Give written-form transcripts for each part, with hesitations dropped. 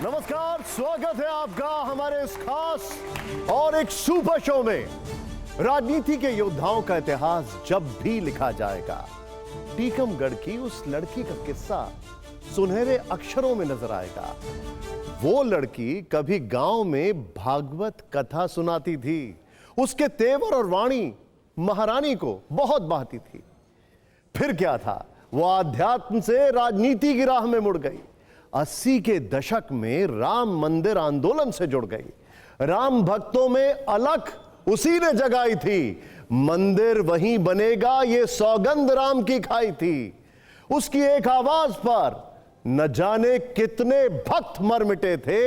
नमस्कार, स्वागत है आपका हमारे इस खास और एक सुपर शो में। राजनीति के योद्धाओं का इतिहास जब भी लिखा जाएगा, टीकमगढ़ की उस लड़की का किस्सा सुनहरे अक्षरों में नजर आएगा। वो लड़की कभी गांव में भागवत कथा सुनाती थी। उसके तेवर और वाणी महारानी को बहुत भाती थी। फिर क्या था, वो आध्यात्म से राजनीति की राह में मुड़ गई। 80 के दशक में राम मंदिर आंदोलन से जुड़ गई। राम भक्तों में अलख उसी ने जगाई थी। मंदिर वहीं बनेगा, ये सौगंध राम की खाई थी। उसकी एक आवाज पर न जाने कितने भक्त मर मिटे थे।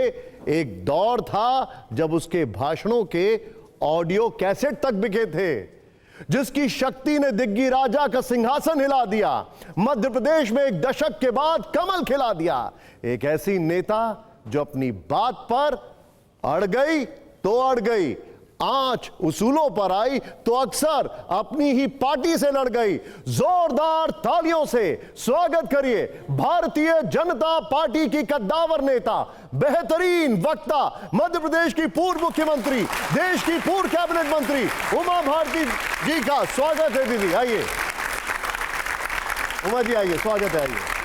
एक दौर था जब उसके भाषणों के ऑडियो कैसेट तक बिके थे, जिसकी शक्ति ने दिग्गी राजा का सिंहासन हिला दिया। मध्य प्रदेश में एक दशक के बाद कमल खिला दिया। एक ऐसी नेता जो अपनी बात पर अड़ गई तो अड़ गई, आंच उसूलों पर आई तो अक्सर अपनी ही पार्टी से लड़ गई। जोरदार तालियों से स्वागत करिए भारतीय जनता पार्टी की कद्दावर नेता, बेहतरीन वक्ता, मध्य प्रदेश की पूर्व मुख्यमंत्री, देश की पूर्व कैबिनेट मंत्री उमा भारती जी का स्वागत है। दीदी आइए, उमा जी आइए, स्वागत है, आइए।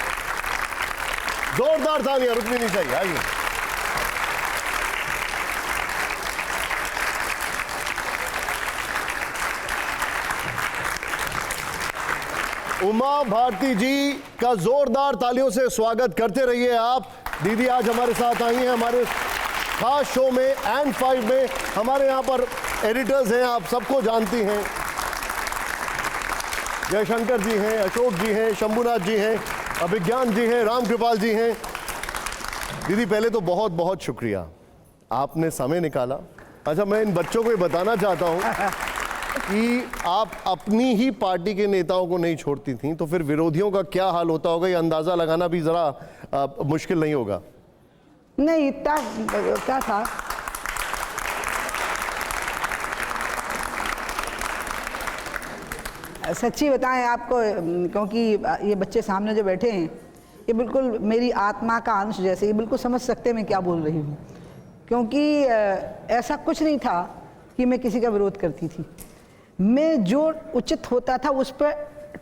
जोरदार तालियां, रुकनी नहीं चाहिए, आइए। उमा भारती जी का जोरदार तालियों से स्वागत करते रहिए आप। दीदी आज हमारे साथ आई हैं हमारे खास शो में एंड 5 में। हमारे यहाँ पर एडिटर्स हैं, आप सबको जानती हैं। जयशंकर जी हैं, अशोक जी हैं, शंभुनाथ जी हैं, अभिज्ञान जी हैं, राम कृपाल जी हैं। दीदी पहले तो बहुत बहुत शुक्रिया, आपने समय निकाला। अच्छा, मैं इन बच्चों को ये बताना चाहता हूँ कि आप अपनी ही पार्टी के नेताओं को नहीं छोड़ती थीं, तो फिर विरोधियों का क्या हाल होता होगा, ये अंदाजा लगाना भी जरा मुश्किल नहीं होगा? नहीं, इतना क्या था, सच्ची बताएं आपको, क्योंकि ये बच्चे सामने जो बैठे हैं ये बिल्कुल मेरी आत्मा का अंश जैसे, ये बिल्कुल समझ सकते हैं मैं क्या बोल रही हूँ। क्योंकि ऐसा कुछ नहीं था कि मैं किसी का विरोध करती थी। मैं जो उचित होता था उस पर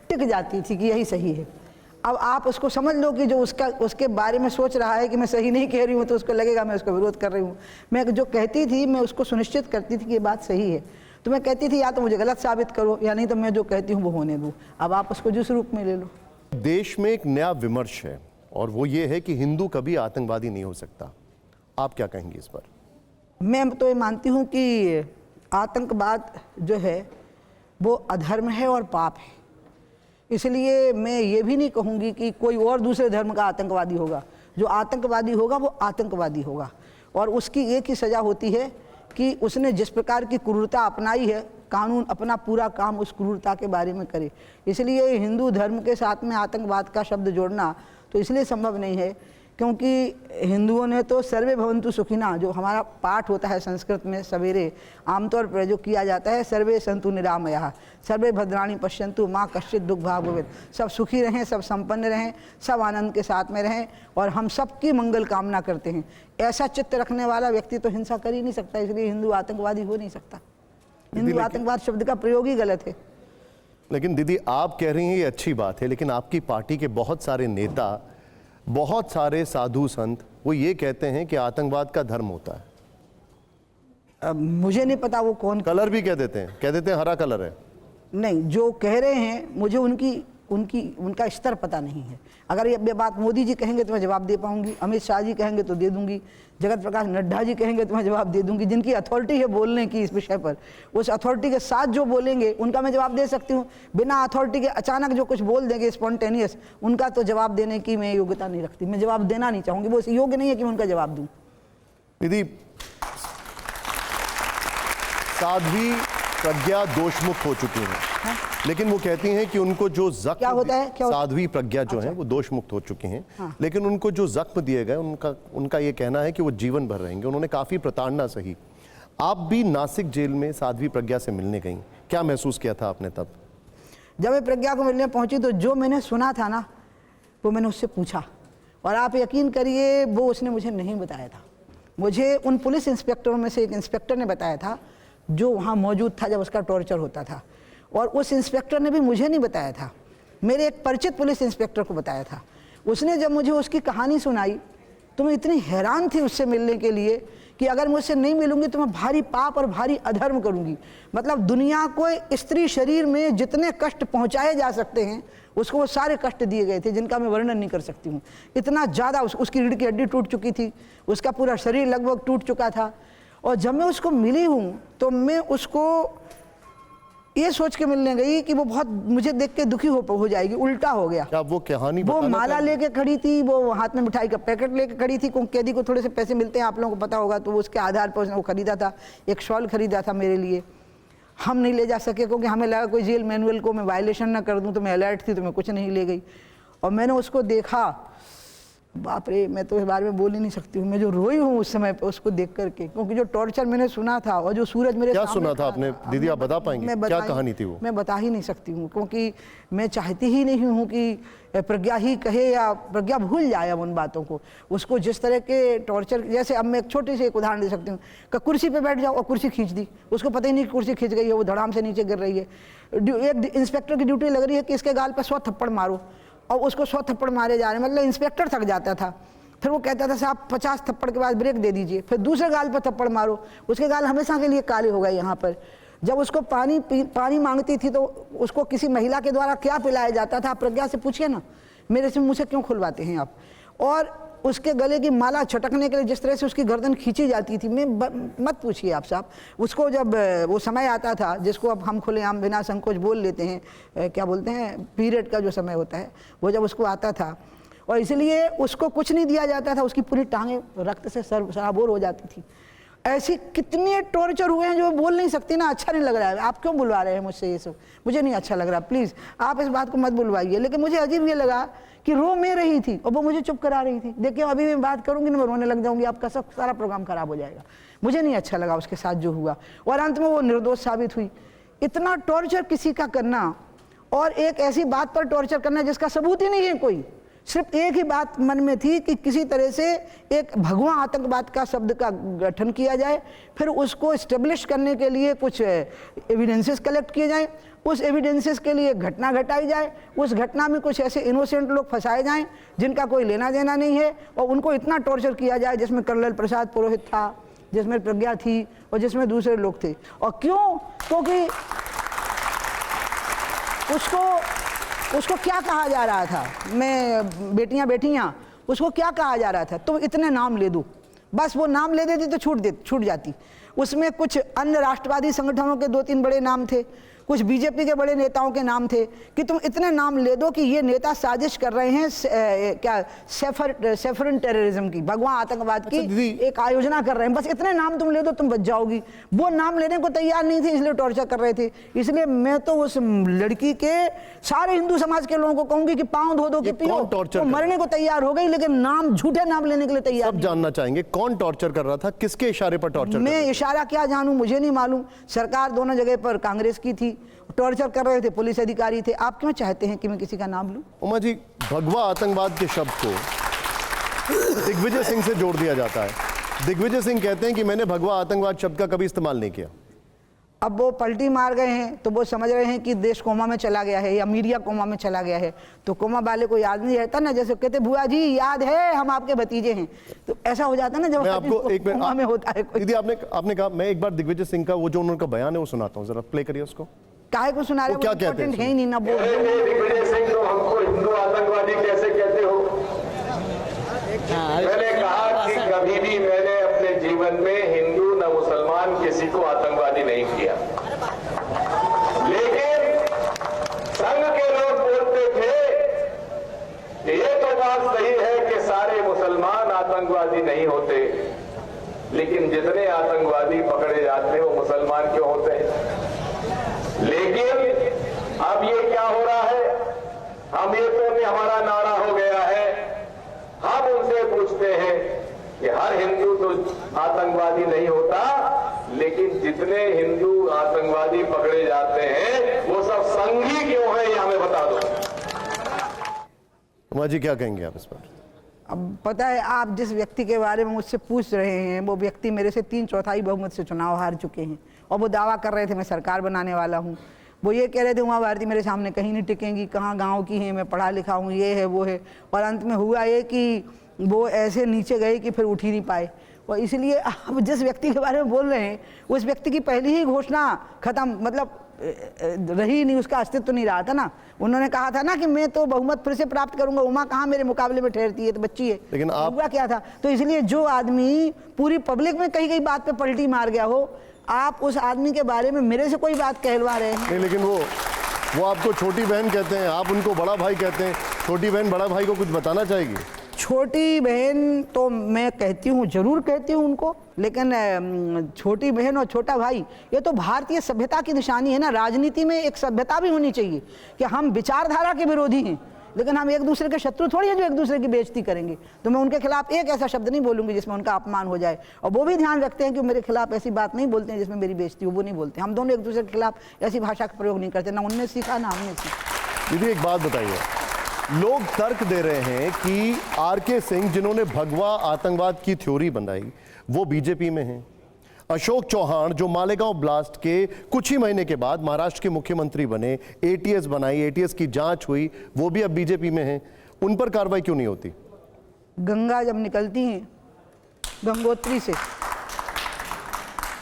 टिक जाती थी कि यही सही है। अब आप उसको समझ लो कि जो उसके बारे में सोच रहा है कि मैं सही नहीं कह रही हूँ, तो उसको लगेगा मैं उसका विरोध कर रही हूँ। मैं जो कहती थी मैं उसको सुनिश्चित करती थी कि ये बात सही है, तो मैं कहती थी या तो मुझे गलत साबित करो या नहीं तो मैं जो कहती हूँ वो होने दूँ। अब आप उसको जिस रूप में ले लो। देश में एक नया विमर्श है और वो ये है कि हिंदू कभी आतंकवादी नहीं हो सकता। आप क्या कहेंगे इस पर? मैं तो ये मानती हूँ कि आतंकवाद जो है वो अधर्म है और पाप है। इसलिए मैं ये भी नहीं कहूँगी कि कोई और दूसरे धर्म का आतंकवादी होगा। जो आतंकवादी होगा वो आतंकवादी होगा, और उसकी एक ही सज़ा होती है कि उसने जिस प्रकार की क्रूरता अपनाई है, कानून अपना पूरा काम उस क्रूरता के बारे में करे। इसलिए हिंदू धर्म के साथ में आतंकवाद का शब्द जोड़ना तो इसलिए संभव नहीं है क्योंकि हिंदुओं ने तो सर्वे भवन्तु सुखिना, जो हमारा पाठ होता है संस्कृत में सवेरे आमतौर पर जो किया जाता है, सर्वे सन्तु निरामयाः, सर्वे भद्राणि पश्यन्तु माँ कश्चित् दुःख भाग् भवेत्। सब सुखी रहें, सब संपन्न रहें, सब आनंद के साथ में रहें और हम सबकी मंगल कामना करते हैं। ऐसा चित्त रखने वाला व्यक्ति तो हिंसा कर ही नहीं सकता, इसलिए हिंदू आतंकवादी हो नहीं सकता। हिंदू आतंकवाद शब्द का प्रयोग ही गलत है। लेकिन दीदी आप कह रही हैं ये अच्छी बात है, लेकिन आपकी पार्टी के बहुत सारे नेता, बहुत सारे साधु संत वो ये कहते हैं कि आतंकवाद का धर्म होता है। अब मुझे नहीं पता वो कौन, कलर भी कह देते हैं हरा कलर है। नहीं, जो कह रहे हैं मुझे उनका स्तर पता नहीं है। अगर ये बात मोदी जी कहेंगे तो मैं जवाब दे पाऊंगी, अमित शाह जी कहेंगे तो दे दूंगी, जगत प्रकाश नड्डा जी कहेंगे तो मैं जवाब दे दूंगी। जिनकी अथॉरिटी है बोलने की इस विषय पर, उस अथॉरिटी के साथ जो बोलेंगे उनका मैं जवाब दे सकती हूँ। बिना अथॉरिटी के अचानक जो कुछ बोल देंगे स्पॉन्टेनियस, उनका तो जवाब देने की मैं योग्यता नहीं रखती। मैं जवाब देना नहीं चाहूँगी, वो योग्य नहीं है कि मैं उनका जवाब दूँ। दीदी, साध्वी प्रज्ञा दोषमुक्त हो चुकी हैं, लेकिन वो कहती हैं कि उनको जो जख्म क्या होता है, साध्वी प्रज्ञा जो है वो दोषमुक्त हो चुके हैं। हाँ। लेकिन उनको जो जख्म दिए गए उनका ये कहना है कि वो जीवन भर रहेंगे। उन्होंने काफी प्रताड़ना सही। आप भी नासिक जेल में साध्वी प्रज्ञा से मिलने गई, क्या महसूस किया था आपने तब? जब मैं प्रज्ञा को मिलने पहुंची तो जो मैंने सुना था ना वो मैंने उससे पूछा, और आप यकीन करिए वो उसने मुझे नहीं बताया था। मुझे उन पुलिस इंस्पेक्टरों में से एक इंस्पेक्टर ने बताया था जो वहाँ मौजूद था जब उसका टॉर्चर होता था, और उस इंस्पेक्टर ने भी मुझे नहीं बताया था, मेरे एक परिचित पुलिस इंस्पेक्टर को बताया था। उसने जब मुझे उसकी कहानी सुनाई तो मैं इतनी हैरान थी उससे मिलने के लिए कि अगर मैं उससे नहीं मिलूंगी तो मैं भारी पाप और भारी अधर्म करूंगी। मतलब दुनिया को स्त्री शरीर में जितने कष्ट पहुंचाए जा सकते हैं उसको वो सारे कष्ट दिए गए थे जिनका मैं वर्णन नहीं कर सकती हूँ। इतना ज़्यादा उसकी रीढ़ की हड्डी टूट चुकी थी, उसका पूरा शरीर लगभग टूट चुका था। और जब मैं उसको मिली हूँ तो मैं उसको ये सोच के मिलने गई कि वो बहुत मुझे देख के दुखी हो जाएगी, उल्टा हो गया। क्या वो कहानी वो माला लेके खड़ी थी, वो हाथ में मिठाई का पैकेट लेके खड़ी थी। कैदी को थोड़े से पैसे मिलते हैं, आप लोगों को पता होगा, तो उसके आधार पर उसने वो खरीदा था, एक शॉल खरीदा था मेरे लिए। हम नहीं ले जा सके क्योंकि हमें लगा कोई जेल मैनुअल को मैं वायलेशन ना कर दूं, तो मैं अलर्ट थी तो मैं कुछ नहीं ले गई। और मैंने उसको देखा, बाप रे, मैं तो इस बारे में बोल ही नहीं सकती हूँ। मैं जो रोई हूँ उस समय पे उसको देख करके, क्योंकि जो टॉर्चर मैंने सुना था और जो सूरज मेरे क्या सामने सुना था आपने दीदी, आप बता पाएंगे क्या कहानी थी वो? मैं बता ही नहीं सकती हूँ क्योंकि मैं चाहती ही नहीं हूँ कि प्रज्ञा ही कहे या प्रज्ञा भूल जाए अब उन बातों को। उसको जिस तरह के टॉर्चर, जैसे अब मैं एक छोटी सी एक उदाहरण दे सकती हूँ कि कुर्सी पे बैठ जाओ और कुर्सी खींच दी, उसको पता ही नहीं कि कुर्सी खींच गई है, वो धड़ाम से नीचे गिर रही है। एक इंस्पेक्टर की ड्यूटी लग रही है कि इसके गाल पर 100 थप्पड़ मारो, और उसको 100 थप्पड़ मारे जा रहे हैं। मतलब इंस्पेक्टर थक जाता था, फिर वो कहता था साहब 50 थप्पड़ के बाद ब्रेक दे दीजिए, फिर दूसरे गाल पर थप्पड़ मारो, उसके गाल हमेशा के लिए काले हो गए यहाँ पर। जब उसको पानी मांगती थी तो उसको किसी महिला के द्वारा क्या पिलाया जाता था, आप प्रज्ञा से पूछिए ना, मेरे से मुझे क्यों खुलवाते हैं आप। और उसके गले की माला छटकने के लिए जिस तरह से उसकी गर्दन खींची जाती थी, मैं मत पूछिए आप साहब। उसको जब वो समय आता था जिसको अब हम खुलेआम बिना संकोच बोल लेते हैं, क्या बोलते हैं, पीरियड का जो समय होता है, वो जब उसको आता था, और इसलिए उसको कुछ नहीं दिया जाता था, उसकी पूरी टांगें रक्त से सराबोर हो जाती थी। ऐसी कितने टॉर्चर हुए हैं जो बोल नहीं सकती ना। अच्छा नहीं लग रहा है, आप क्यों बुलवा रहे हैं मुझसे ये सब, मुझे नहीं अच्छा लग रहा, प्लीज़ आप इस बात को मत बुलवाइए। लेकिन मुझे अजीब ये लगा कि रो मैं रही थी और वो मुझे चुप करा रही थी। देखिए अभी मैं बात करूंगी ना, मैं रोने लग जाऊंगी, आपका सब सारा प्रोग्राम खराब हो जाएगा। मुझे नहीं अच्छा लगा उसके साथ जो हुआ, और अंत में वो निर्दोष साबित हुई। इतना टॉर्चर किसी का करना, और एक ऐसी बात पर टॉर्चर करना जिसका सबूत ही नहीं है कोई, सिर्फ एक ही बात मन में थी कि किसी तरह से एक भगवा आतंकवाद का शब्द का गठन किया जाए, फिर उसको इस्टेब्लिश करने के लिए कुछ एविडेंसेस कलेक्ट किए जाएं, उस एविडेंसेस के लिए घटना घटाई जाए, उस घटना में कुछ ऐसे इनोसेंट लोग फंसाए जाएं जिनका कोई लेना देना नहीं है, और उनको इतना टॉर्चर किया जाए जिसमें कर्नल प्रसाद पुरोहित था, जिसमें प्रज्ञा थी और जिसमें दूसरे लोग थे। और क्यों? क्योंकि उसको क्या कहा जा रहा था, मैं बेटियां उसको क्या कहा जा रहा था, तुम इतने नाम ले दो, बस वो नाम ले देती तो छूट जाती। उसमें कुछ अन्य राष्ट्रवादी संगठनों के 2-3 बड़े नाम थे, कुछ बीजेपी के बड़े नेताओं के नाम थे कि तुम इतने नाम ले दो कि ये नेता साजिश कर रहे हैं सेफरन टेररिज्म की, भगवा आतंकवाद की एक आयोजना कर रहे हैं, बस इतने नाम तुम ले दो तुम बच जाओगी। वो नाम लेने को तैयार नहीं थे, इसलिए टॉर्चर कर रहे थे। इसलिए मैं तो उस लड़की के सारे हिंदू समाज के लोगों को कहूंगी कि पांव धो दो कि पियो, तो मरने को तैयार हो गई, लेकिन नाम झूठे नाम लेने के लिए तैयार। सब जानना चाहेंगे कौन टॉर्चर कर रहा था, किसके इशारे पर टॉर्चर? मैं इशारा क्या जानूं, मुझे नहीं मालूम। सरकार दोनों जगह पर कांग्रेस की थी, टॉर्चर कर रहे थे, पुलिस अधिकारी थे। आप क्यों चाहते हैं कि मैं किसी का नाम लूं? उमा जी, भगवा आतंकवाद के शब्द को दिग्विजय सिंह से जोड़ दिया जाता है। दिग्विजय सिंह कहते हैं कि मैंने भगवा आतंकवाद शब्द का कभी इस्तेमाल नहीं किया। अब वो पलटी मार गए हैं तो वो समझ रहे हैं कि देश कोमा में चला गया है या मीडिया कोमा में चला गया है, तो कोमा वाले को याद नहीं रहता ना, जैसे कहते बुआ जी याद है हम आपके भतीजे हैं, तो ऐसा हो जाता है ना जब आपको एक कोमा में होता है। दीदी आपने कहा, मैं एक बार दिग्विजय सिंह का वो जो उनका बयान है वो सुनाता हूँ, जरा प्ले करिए उसको। काहे को सुना रहे हो? क्या कहते हैं? है ही नहीं ना बोल। दिग्विजय सिंह तो हमको हिंदू आतंकवादी कैसे कहते हो? मैंने कहा कि कभी भी मैंने अपने जीवन में हिंदू न मुसलमान किसी को आतंकवादी नहीं किया, लेकिन संघ के लोग बोलते थे कि ये तो बात सही है कि सारे मुसलमान आतंकवादी नहीं होते, लेकिन जितने आतंकवादी पकड़े जाते हैं वो मुसलमान क्यों होते हैं? लेकिन अब ये क्या हो रहा है, हम ये तो भी हमारा नारा हो गया है, हम उनसे पूछते हैं कि हर हिंदू तो आतंकवादी नहीं होता, लेकिन जितने हिंदू आतंकवादी पकड़े जाते हैं वो सब संघी क्यों है, ये हमें बता दो। उमा जी क्या कहेंगे आप इस पर? अब पता है, आप जिस व्यक्ति के बारे में मुझसे पूछ रहे हैं वो व्यक्ति मेरे से 3/4 बहुमत से चुनाव हार चुके हैं और वो दावा कर रहे थे मैं सरकार बनाने वाला हूँ। वो ये कह रहे थे उमा भारती मेरे सामने कहीं नहीं टिकेंगी, कहाँ गांव की हैं, मैं पढ़ा लिखा हूँ, ये है वो है, और अंत में हुआ ये कि वो ऐसे नीचे गए कि फिर उठ ही नहीं पाए। और इसलिए आप जिस व्यक्ति के बारे में बोल रहे हैं उस व्यक्ति की पहली ही घोषणा खत्म, मतलब रही नहीं, उसका अस्तित्व तो नहीं रहा था ना। उन्होंने कहा था ना कि मैं तो बहुमत फिर से प्राप्त करूंगा, उमा कहाँ मेरे मुकाबले में ठहरती है, तो बच्ची है। लेकिन आप हुआ क्या था? तो इसलिए जो आदमी पूरी पब्लिक में कहीं कहीं बात पे पलटी मार गया हो, आप उस आदमी के बारे में मेरे से कोई बात कहलवा रहे हैं। नहीं, लेकिन वो आपको छोटी बहन कहते हैं, आप उनको बड़ा भाई कहते हैं। छोटी बहन बड़ा भाई को कुछ बताना चाहेगी? छोटी बहन तो मैं कहती हूँ, जरूर कहती हूँ उनको, लेकिन छोटी बहन और छोटा भाई ये तो भारतीय सभ्यता की निशानी है ना। राजनीति में एक सभ्यता भी होनी चाहिए कि हम विचारधारा के विरोधी हैं, लेकिन हम एक दूसरे के शत्रु थोड़ी हैं जो एक दूसरे की बेइज्जती करेंगे। तो मैं उनके खिलाफ एक ऐसा शब्द नहीं बोलूंगी जिसमें उनका अपमान हो जाए, और वो भी ध्यान रखते हैं कि मेरे खिलाफ ऐसी बात नहीं बोलते हैं जिसमें मेरी बेइज्जती हो, वो नहीं बोलते। हम दोनों एक दूसरे के खिलाफ ऐसी भाषा का प्रयोग नहीं करते, ना उनने सीखा ना हमने सीखा। दीदी एक बात बताइए, लोग तर्क दे रहे हैं कि आर.के. सिंह जिन्होंने भगवा आतंकवाद की थ्योरी बनाई वो बीजेपी में हैं। अशोक चौहान जो मालेगांव ब्लास्ट के कुछ ही महीने के बाद महाराष्ट्र के मुख्यमंत्री बने, एटीएस बनाई, एटीएस की जांच हुई, वो भी अब बीजेपी में हैं। उन पर कार्रवाई क्यों नहीं होती? गंगा जब निकलती हैं गंगोत्री से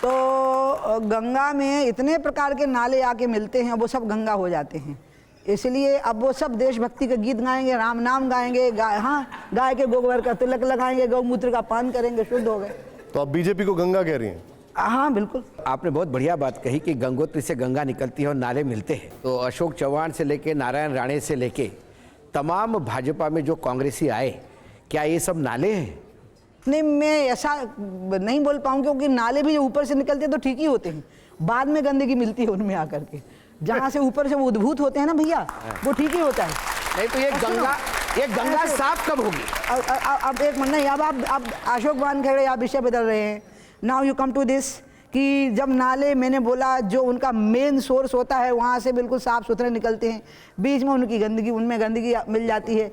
तो गंगा में इतने प्रकार के नाले आके मिलते हैं, वो सब गंगा हो जाते हैं। इसलिए अब वो सब देशभक्ति के गीत गाएंगे, राम नाम गाएंगे, गाय के गोबर का तिलक लगाएंगे, गौमूत्र का पान करेंगे, शुद्ध हो गए। तो आप बीजेपी को गंगा कह रही हैं? हाँ बिल्कुल। आपने बहुत बढ़िया बात कही कि गंगोत्री से गंगा निकलती है और नाले मिलते हैं। तो अशोक चौहान से लेके नारायण राणे से लेके तमाम भाजपा में जो कांग्रेसी आए, क्या ये सब नाले हैं? नहीं, मैं ऐसा नहीं बोल पाऊँ, क्योंकि नाले भी ऊपर से निकलते हैं तो ठीक ही होते हैं, बाद में गंदगी मिलती है उनमें आकर के। जहाँ से ऊपर से वो उद्भूत होते हैं ना भैया, वो ठीक ही होता है। नहीं तो ये गंगा साफ कब होगी? अब एक मिनट, नहीं, अब अशोक वान खड़े, आप विषय बदल रहे हैं। Now you come to this कि जब नाले, मैंने बोला जो उनका मेन सोर्स होता है वहाँ से बिल्कुल साफ सुथरे निकलते हैं, बीच में उनकी गंदगी, उनमें गंदगी मिल जाती है।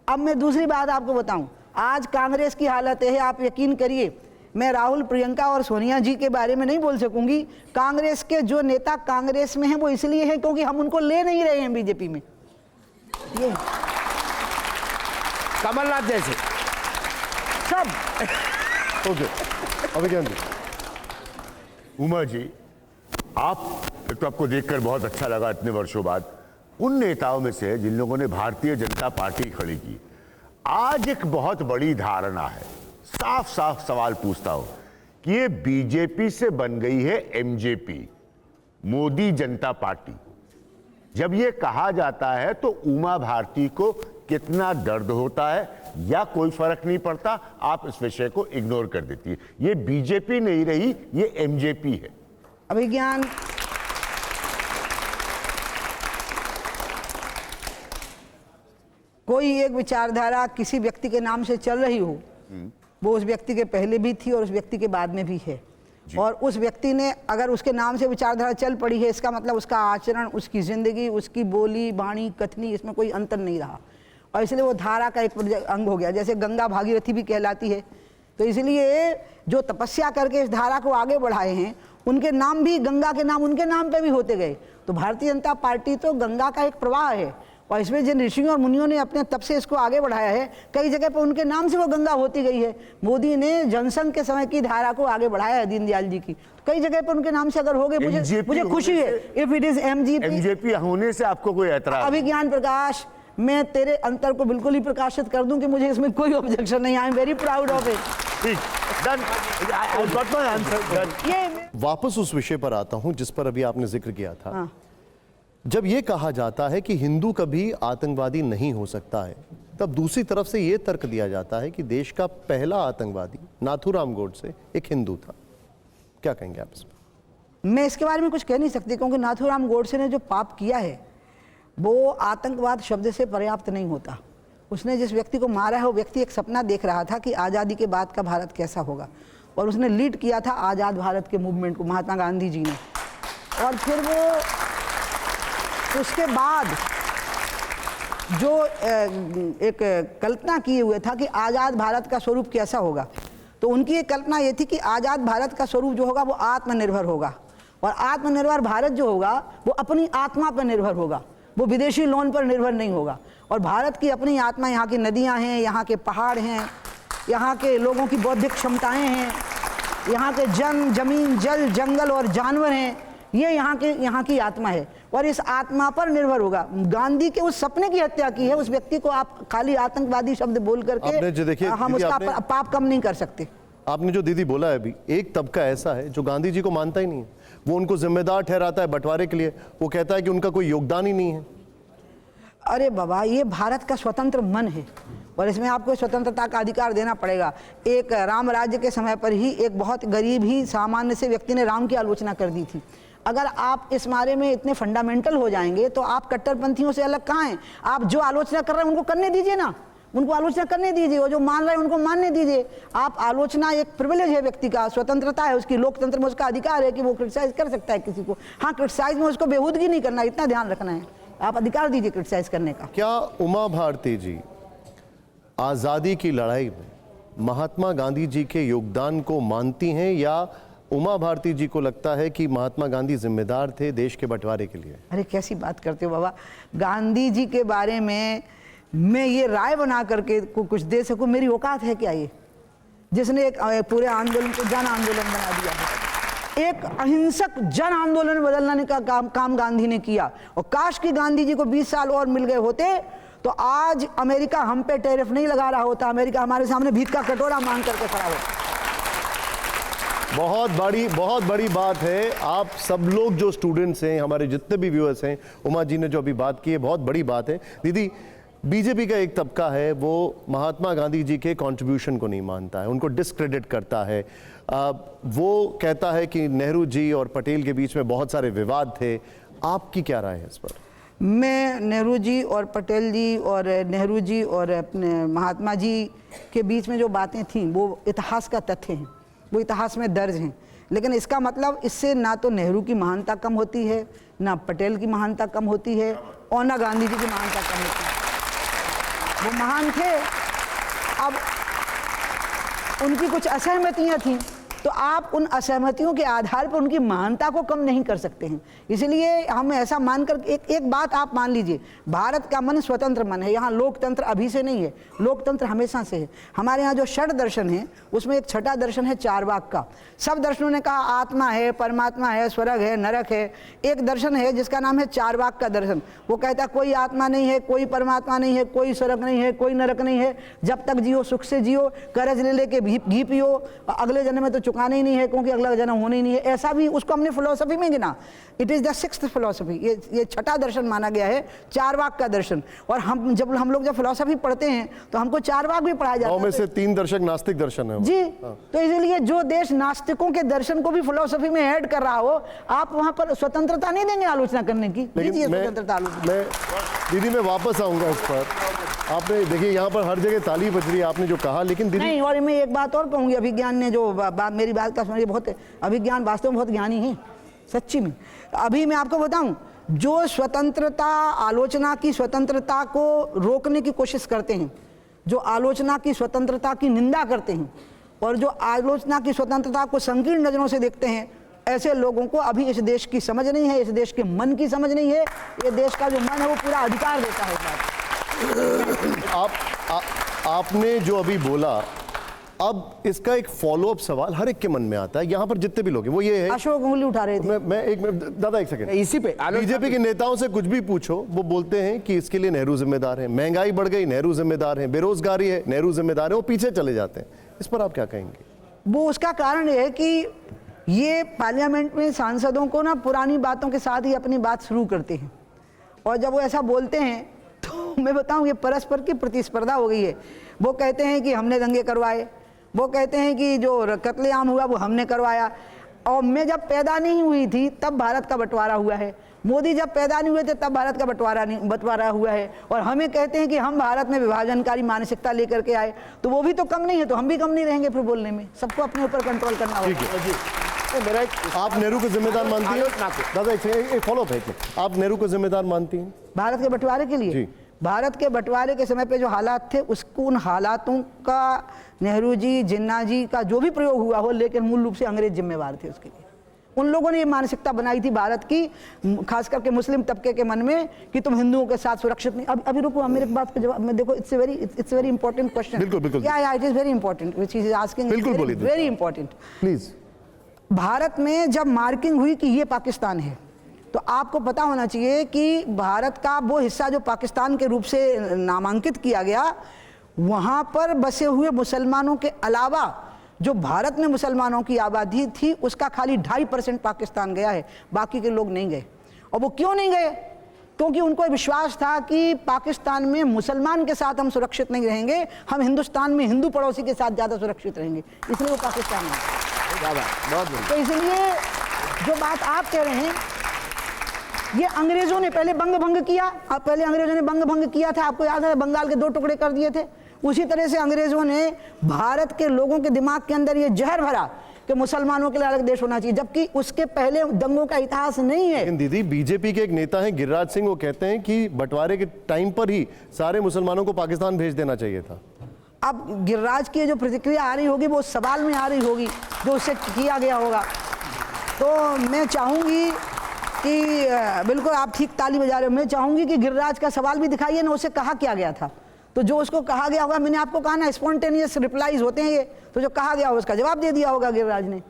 अब मैं दूसरी बात आपको बताऊं, आज कांग्रेस की हालत है, आप यकीन करिए, मैं राहुल, प्रियंका और सोनिया जी के बारे में नहीं बोल सकूंगी। कांग्रेस के जो नेता कांग्रेस में हैं वो इसलिए हैं क्योंकि हम उनको ले नहीं रहे हैं बीजेपी में। ये कमलनाथ जैसे सब ओके। अभिज्ञान जी। उमा जी, आप तो आपको देखकर बहुत अच्छा लगा इतने वर्षों बाद, उन नेताओं में से जिन लोगों ने भारतीय जनता पार्टी खड़ी की। आज एक बहुत बड़ी धारणा है, साफ साफ सवाल पूछता हूं कि ये बीजेपी से बन गई है एमजेपी, मोदी जनता पार्टी। जब ये कहा जाता है तो उमा भारती को कितना दर्द होता है या कोई फर्क नहीं पड़ता, आप इस विषय को इग्नोर कर देती है। ये बीजेपी नहीं रही, ये एमजेपी है। अभिज्ञान कोई एक विचारधारा किसी व्यक्ति के नाम से चल रही हो, वो उस व्यक्ति के पहले भी थी और उस व्यक्ति के बाद में भी है। और उस व्यक्ति ने अगर उसके नाम से विचारधारा चल पड़ी है, इसका मतलब उसका आचरण, उसकी जिंदगी, उसकी बोली बाणी कथनी, इसमें कोई अंतर नहीं रहा, और इसलिए वो धारा का एक अंग हो गया। जैसे गंगा भागीरथी भी कहलाती है, तो इसलिए जो तपस्या करके इस धारा को आगे बढ़ाए हैं उनके नाम भी, गंगा के नाम उनके नाम पे भी होते गए। तो भारतीय जनता पार्टी तो गंगा का एक प्रवाह है, और इसमें जिन ऋषियों और मुनियों ने अपने तप से इसको आगे बढ़ाया है, कई जगह पर उनके नाम से वो गंगा होती गई है। मोदी ने जनसंघ के समय की धारा को आगे बढ़ाया है, दीनदयाल जी की, तो कई जगह पर उनके नाम से अगर हो गए, मुझे खुशी है। इफ इट इज एमजेपी होने से आपको कोई ऐतराज? अभिज्ञान प्रकाश, मैं तेरे अंतर को बिल्कुल ही प्रकाशित कर दूं कि मुझे इसमें कोई ऑब्जेक्शन नहीं, I am very proud of it. ठीक, done, I got my answer. वापस उस विषय पर आता हूं जिस पर अभी आपने जिक्र किया था। हाँ। जब यह कहा जाता है कि हिंदू कभी आतंकवादी नहीं हो सकता है, तब दूसरी तरफ से यह तर्क दिया जाता है कि देश का पहला आतंकवादी नाथूराम गोडसे एक हिंदू था। क्या कहेंगे आप इसमें? मैं इसके बारे में कुछ कह नहीं सकती, क्योंकि नाथूराम गोडसे ने जो पाप किया है वो आतंकवाद शब्द से पर्याप्त नहीं होता। उसने जिस व्यक्ति को मारा है वो व्यक्ति एक सपना देख रहा था कि आज़ादी के बाद का भारत कैसा होगा, और उसने लीड किया था आज़ाद भारत के मूवमेंट को, महात्मा गांधी जी ने। और फिर वो उसके बाद जो एक कल्पना किए हुए था कि आज़ाद भारत का स्वरूप कैसा होगा, तो उनकी एक कल्पना ये थी कि आज़ाद भारत का स्वरूप जो होगा वो आत्मनिर्भर होगा, और आत्मनिर्भर भारत जो होगा वो अपनी आत्मा पर निर्भर होगा, वो विदेशी लोन पर निर्भर नहीं होगा। और भारत की अपनी आत्मा, यहाँ की नदियाँ हैं, यहाँ के पहाड़ हैं, यहाँ के लोगों की बौद्धिक क्षमताएँ हैं, यहाँ के जमीन, जल, जंगल और जानवर हैं, ये यहाँ की आत्मा है, और इस आत्मा पर निर्भर होगा। गांधी के उस सपने की हत्या की है उस व्यक्ति को आप खाली आतंकवादी शब्द बोल करके हम उसका पाप कम नहीं कर सकते। आपने जो दीदी बोला है अभी, एक तबका ऐसा है जो गांधी जी को मानता ही नहीं है, वो उनको जिम्मेदार ठहराता है बंटवारे के लिए, वो कहता है कि उनका कोई योगदान ही नहीं है। अरे बाबा, ये भारत का स्वतंत्र मन है और इसमें आपको स्वतंत्रता का अधिकार देना पड़ेगा। एक राम राज्य के समय पर ही एक बहुत गरीब ही सामान्य से व्यक्ति ने राम की आलोचना कर दी थी। अगर आप इस बारे में इतने फंडामेंटल हो जाएंगे तो आप कट्टरपंथियों से अलग कहाँ हैं? आप जो आलोचना कर रहे हैं उनको करने दीजिए ना, उनको आलोचना करने दीजिए, और जो मान रहे हैं उनको मानने दीजिए। आप आलोचना एक प्रिविलेज है व्यक्ति का, स्वतंत्रता है उसकी, लोकतंत्र में उसका अधिकार है कि वो क्रिटिसाइज कर सकता है किसी को। हाँ, क्रिटिसाइज में उसको बेहूदगी नहीं करना, इतना ध्यान रखना है, आप अधिकार दीजिए क्रिटिसाइज करने का। क्या उमा भारती जी आज़ादी की लड़ाई में महात्मा गांधी जी के योगदान को मानती हैं, या उमा भारती जी को लगता है कि महात्मा गांधी जिम्मेदार थे देश के बंटवारे के लिए? अरे कैसी बात करते हो बाबा, गांधी जी के बारे में मैं ये राय बना करके कुछ दे सकूं, मेरी औकात है क्या ये, जिसने एक पूरे आंदोलन को जन आंदोलन बना दिया है। एक अहिंसक जन आंदोलन बदलने का काम गांधी ने किया, और काश कि गांधी जी को 20 साल और मिल गए होते तो आज अमेरिका हम पे टैरिफ नहीं लगा रहा होता, अमेरिका हमारे सामने भीख का कटोरा मांग करके खड़ा होता। बहुत बड़ी बात है। आप सब लोग जो स्टूडेंट्स हैं, हमारे जितने भी व्यूअर्स हैं, उमा जी ने जो अभी बात की है बहुत बड़ी बात है। दीदी, बीजेपी का एक तबका है वो महात्मा गांधी जी के कंट्रीब्यूशन को नहीं मानता है, उनको डिस्क्रेडिट करता है। वो कहता है कि नेहरू जी और पटेल के बीच में बहुत सारे विवाद थे। आपकी क्या राय है इस पर? मैं नेहरू जी और पटेल जी और नेहरू जी और अपने महात्मा जी के बीच में जो बातें थीं वो इतिहास का तथ्य हैं, वो इतिहास में दर्ज हैं। लेकिन इसका मतलब इससे ना तो नेहरू की महानता कम होती है, ना पटेल की महानता कम होती है, और ना गांधी जी की महानता कम होती है। वो महान थे, अब उनकी कुछ असहमतियाँ थीं, तो आप उन असहमतियों के आधार पर उनकी महानता को कम नहीं कर सकते हैं। इसलिए हम ऐसा मानकर एक बात आप मान लीजिए, भारत का मन स्वतंत्र मन है, यहाँ लोकतंत्र अभी से नहीं है, लोकतंत्र हमेशा से है। हमारे यहाँ जो षड दर्शन है उसमें एक छठा दर्शन है चारवाक का। सब दर्शनों ने कहा आत्मा है, परमात्मा है, स्वर्ग है, नरक है। एक दर्शन है जिसका नाम है चारवाक का दर्शन, वो कहता है कोई आत्मा नहीं है, कोई परमात्मा नहीं है, कोई स्वर्ग नहीं है, कोई नरक नहीं है, जब तक जियो सुख से जियो, कर्ज ले लेके घी पियो, अगले जन्म में तो चुकाना ही नहीं है क्योंकि अगला जन्म होना ही नहीं है। ऐसा भी उसको हमने फिलोसफी में गिना, it is the sixth philosophy. ये छठा दर्शन माना गया है, चारवाक का दर्शन। और हम लोग जब फिलोसफी पढ़ते हैं तो हमको चारवाक भी पढ़ाया जाता है। में से 3 दर्शक नास्तिक दर्शन है जी। तो इसलिए जो देश नास्तिकों के दर्शन को भी फिलोसफी में ऐड कर रहा हो, आप वहां पर स्वतंत्रता नहीं देंगे आलोचना करने की। दीदी मैं वापस आऊंगा इस पर। आपने देखिए यहाँ पर हर जगह ताली बज रही है आपने जो कहा, लेकिन दीदी नहीं, और मैं एक बात और कहूंगी, अभिज्ञान ने जो मेरी बात का सुनिए, बहुत अभिज्ञान वास्तव में बहुत ज्ञानी है सच्ची में। अभी मैं आपको बताऊं, जो स्वतंत्रता, आलोचना की स्वतंत्रता को रोकने की कोशिश करते हैं, जो आलोचना की स्वतंत्रता की निंदा करते हैं, और जो आलोचना की स्वतंत्रता को संकीर्ण नजरों से देखते हैं, ऐसे लोगों को अभी इस देश की समझ नहीं है, इस देश के मन की समझ नहीं है। ये देश का जो मन है वो पूरा अधिकार देता है। आपने जो अभी बोला, अब इसका एक फॉलोअप सवाल हर एक के मन में आता है, यहाँ पर जितने भी लोग हैं, वो ये है। अशोक उंगली उठा रहे थे। मैं एक मिनट दादा, एक सेकंड। इसी पे बीजेपी के नेताओं से कुछ भी पूछो, वो बोलते हैं कि इसके लिए नेहरू जिम्मेदार है, महंगाई बढ़ गई नेहरू जिम्मेदार है, बेरोजगारी है नेहरू जिम्मेदार है, वो पीछे चले जाते हैं। इस पर आप क्या कहेंगे? वो उसका कारण ये है कि ये पार्लियामेंट में सांसदों को ना पुरानी बातों के साथ ही अपनी बात शुरू करते हैं, और जब वो ऐसा बोलते हैं तो मैं बताऊं ये परस्पर की प्रतिस्पर्धा हो गई है। वो कहते हैं कि हमने दंगे करवाए, वो कहते हैं कि जो कत्लेआम हुआ वो हमने करवाया, और मैं जब पैदा नहीं हुई थी तब भारत का बंटवारा हुआ है, मोदी जब पैदा नहीं हुए थे तब भारत का बंटवारा हुआ है, और हमें कहते हैं कि हम भारत में विभाजनकारी मानसिकता लेकर के आए, तो वो भी तो कम नहीं है, तो हम भी कम नहीं रहेंगे फिर बोलने में। सबको अपने ऊपर कंट्रोल करना होगा। आप नेहरू को जिम्मेदार मानती हैं? दादा एक फॉलोअप है, आप नेहरू को जिम्मेदार मानती हैं भारत के बंटवारे के लिए? भारत के बंटवारे के समय पे जो हालात थे उसको, उन हालातों का नेहरू जी, जिन्ना जी का जो भी प्रयोग हुआ हो, लेकिन मूल रूप से अंग्रेज जिम्मेवार थे उसके लिए। उन लोगों ने ये मानसिकता बनाई थी भारत की, खास करके मुस्लिम तबके के मन में, कि तुम हिंदुओं के साथ सुरक्षित नहीं। अभी रुको, मेरे बात का जवाब में देखो, इट्स वेरी इंपॉर्टेंट क्वेश्चन। बिल्कुल बिल्कुल, या it is very important which he is asking, बिल्कुल बोलिए, वेरी इंपॉर्टेंट। प्लीज। भारत में जब मार्किंग हुई कि ये पाकिस्तान है, तो आपको पता होना चाहिए कि भारत का वो हिस्सा जो पाकिस्तान के रूप से नामांकित किया गया, वहाँ पर बसे हुए मुसलमानों के अलावा जो भारत में मुसलमानों की आबादी थी उसका खाली 2.5% पाकिस्तान गया है, बाकी के लोग नहीं गए। और वो क्यों नहीं गए? क्योंकि उनको विश्वास था कि पाकिस्तान में मुसलमान के साथ हम सुरक्षित नहीं रहेंगे, हम हिंदुस्तान में हिंदू पड़ोसी के साथ ज़्यादा सुरक्षित रहेंगे, इसलिए वो पाकिस्तान में। तो इसलिए जो बात आप कह रहे हैं, ये अंग्रेजों ने पहले भंग किया। पहले अंग्रेजों ने भंग किया था, आपको याद है, बंगाल के 2 टुकड़े कर दिए थे। उसी तरह से अंग्रेजों ने भारत के लोगों के दिमाग के अंदर ये जहर भरा कि मुसलमानों के लिए अलग देश होना चाहिए, जबकि उसके पहले दंगों का इतिहास नहीं है। लेकिन दीदी, बीजेपी के एक नेता हैं गिरिराज सिंह, वो कहते हैं कि बंटवारे के टाइम पर ही सारे मुसलमानों को पाकिस्तान भेज देना चाहिए था। अब गिरिराज की जो प्रतिक्रिया आ रही होगी वो सवाल में आ रही होगी जो उससे किया गया होगा। तो मैं चाहूँगी कि बिल्कुल आप ठीक ताली बजा रहे हो, मैं चाहूँगी कि गिरिराज का सवाल भी दिखाइए ना, उसे कहा क्या गया था। तो जो उसको कहा गया होगा, मैंने आपको कहा ना, स्पॉन्टेनियस रिप्लाईज होते हैं ये, तो जो कहा गया होगा उसका जवाब दे दिया होगा गिरिराज ने,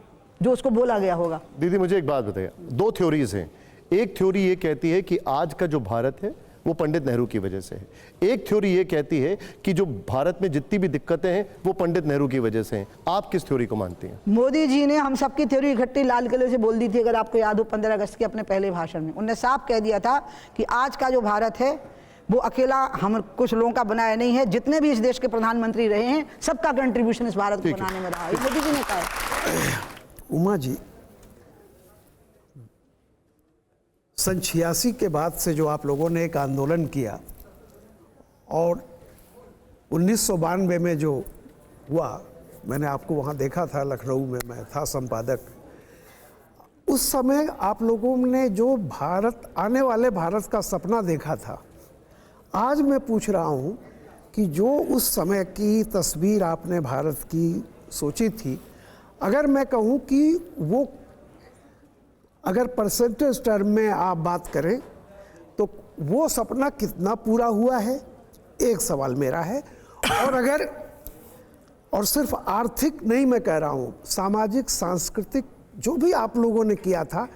जो उसको बोला गया होगा। दीदी मुझे एक बात बताइए, 2 थ्योरीज हैं। एक थ्योरी ये कहती है कि आज का जो भारत है वो पंडित नेहरू की वजह से है। एक थ्योरी ये कहती है कि जो भारत में जितनी भी दिक्कतें हैं वो पंडित नेहरू की वजह से हैं। आप किस थ्योरी को मानती हैं? मोदी जी ने हम सबकी थ्योरी इकट्ठी लाल किले से बोल दी थी, अगर आपको याद हो, 15 अगस्त के अपने पहले भाषण में उन्होंने साफ कह दिया था कि आज का जो भारत है वो अकेला हम कुछ लोगों का बनाया नहीं है, जितने भी इस देश के प्रधानमंत्री रहे हैं सबका कंट्रीब्यूशन इस भारत को बनाने में रहा है, मोदी जी ने कहा। उमा जी, सन 86 के बाद से जो आप लोगों ने एक आंदोलन किया और 1992 में जो हुआ, मैंने आपको वहाँ देखा था, लखनऊ में मैं था संपादक। उस समय आप लोगों ने जो भारत, आने वाले भारत का सपना देखा था, आज मैं पूछ रहा हूँ कि जो उस समय की तस्वीर आपने भारत की सोची थी, अगर मैं कहूँ कि वो, अगर परसेंटेज टर्म में आप बात करें तो वो सपना कितना पूरा हुआ है, एक सवाल मेरा है। और अगर, और सिर्फ आर्थिक नहीं मैं कह रहा हूँ, सामाजिक सांस्कृतिक जो भी आप लोगों ने किया था,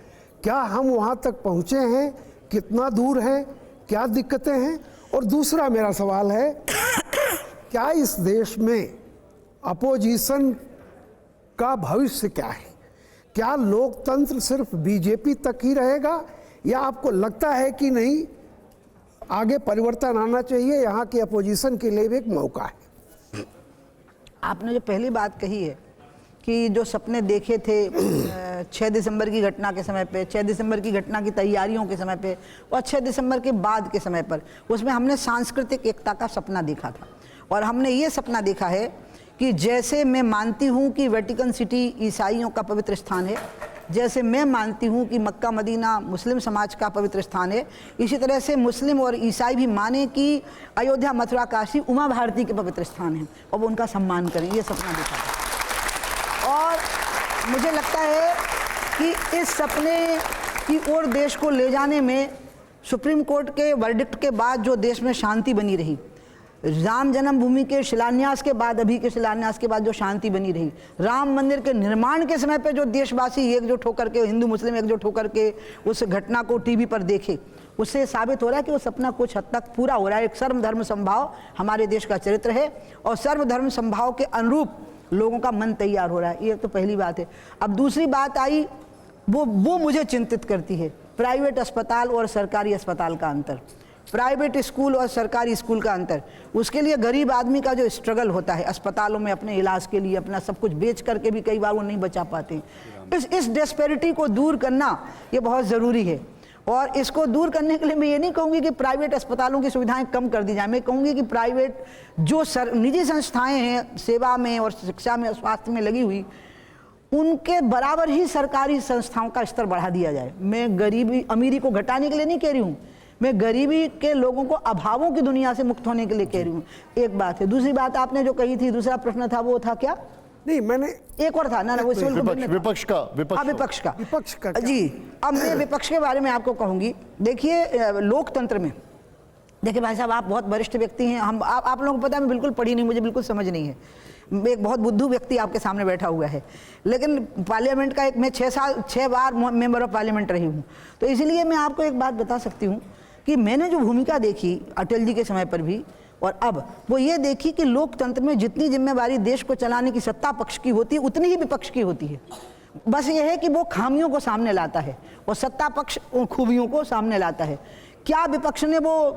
क्या हम वहाँ तक पहुँचे हैं, कितना दूर हैं, क्या दिक्कतें हैं? और दूसरा मेरा सवाल है, क्या इस देश में अपोजिशन का भविष्य क्या है? क्या लोकतंत्र सिर्फ बीजेपी तक ही रहेगा, या आपको लगता है कि नहीं, आगे परिवर्तन आना चाहिए, यहाँ की अपोजिशन के लिए भी एक मौका है? आपने जो पहली बात कही है कि जो सपने देखे थे 6 दिसंबर की घटना के समय पे, 6 दिसंबर की घटना की तैयारियों के समय पे और 6 दिसंबर के बाद के समय पर, उसमें हमने सांस्कृतिक एकता का सपना देखा था। और हमने ये सपना देखा है कि जैसे मैं मानती हूँ कि वेटिकन सिटी ईसाइयों का पवित्र स्थान है, जैसे मैं मानती हूँ कि मक्का मदीना मुस्लिम समाज का पवित्र स्थान है, इसी तरह से मुस्लिम और ईसाई भी माने कि अयोध्या, मथुरा, काशी उमा भारती के पवित्र स्थान हैं और वो उनका सम्मान करें, ये सपना देखा था। और मुझे लगता है कि इस सपने की ओर देश को ले जाने में सुप्रीम कोर्ट के वर्डिक्ट के बाद जो देश में शांति बनी रही, राम जन्मभूमि के शिलान्यास के बाद, अभी के शिलान्यास के बाद जो शांति बनी रही, राम मंदिर के निर्माण के समय पे जो देशवासी एकजुट होकर के, हिंदू मुस्लिम एकजुट होकर के उस घटना को टीवी पर देखे, उससे साबित हो रहा है कि वो सपना कुछ हद तक पूरा हो रहा है। एक सर्वधर्म समभाव हमारे देश का चरित्र है और सर्वधर्म समभाव के अनुरूप लोगों का मन तैयार हो रहा है, ये तो पहली बात है। अब दूसरी बात आई, वो मुझे चिंतित करती है, प्राइवेट अस्पताल और सरकारी अस्पताल का अंतर, प्राइवेट स्कूल और सरकारी स्कूल का अंतर। उसके लिए गरीब आदमी का जो स्ट्रगल होता है अस्पतालों में अपने इलाज के लिए, अपना सब कुछ बेच करके भी कई बार वो नहीं बचा पाते। इस डिस्पैरिटी को दूर करना ये बहुत ज़रूरी है। और इसको दूर करने के लिए मैं ये नहीं कहूँगी कि प्राइवेट अस्पतालों की सुविधाएं कम कर दी जाए, मैं कहूँगी कि प्राइवेट जो निजी संस्थाएं हैं सेवा में और शिक्षा में, स्वास्थ्य में लगी हुई, उनके बराबर ही सरकारी संस्थाओं का स्तर बढ़ा दिया जाए। मैं गरीबी अमीरी को घटाने के लिए नहीं कह रही हूँ, मैं गरीबी के लोगों को अभावों की दुनिया से मुक्त होने के लिए कह रही हूँ। एक बात है। दूसरी बात आपने जो कही थी, दूसरा प्रश्न था वो था क्या? नहीं, मैंने एक और था ना, वो इसमें विपक्ष का विपक्ष का क्या? जी, अब मैं विपक्ष के बारे में आपको कहूंगी। देखिए, लोकतंत्र में, देखिए भाई साहब, आप बहुत वरिष्ठ व्यक्ति हैं, आप लोगों को पता है मैं बिल्कुल पढ़ी नहीं, मुझे बिल्कुल समझ नहीं है, एक बहुत बुद्धू व्यक्ति आपके सामने बैठा हुआ है, लेकिन पार्लियामेंट का मैं 6 बार मेंबर ऑफ पार्लियामेंट रही हूँ, तो इसलिए मैं आपको एक बात बता सकती हूँ कि मैंने जो भूमिका देखी अटल जी के समय पर भी और अब, वो ये देखी कि लोकतंत्र में जितनी जिम्मेवारी देश को चलाने की सत्ता पक्ष की होती है उतनी ही विपक्ष की होती है। बस ये है कि वो खामियों को सामने लाता है और सत्ता पक्ष उन खूबियों को सामने लाता है। क्या विपक्ष ने वो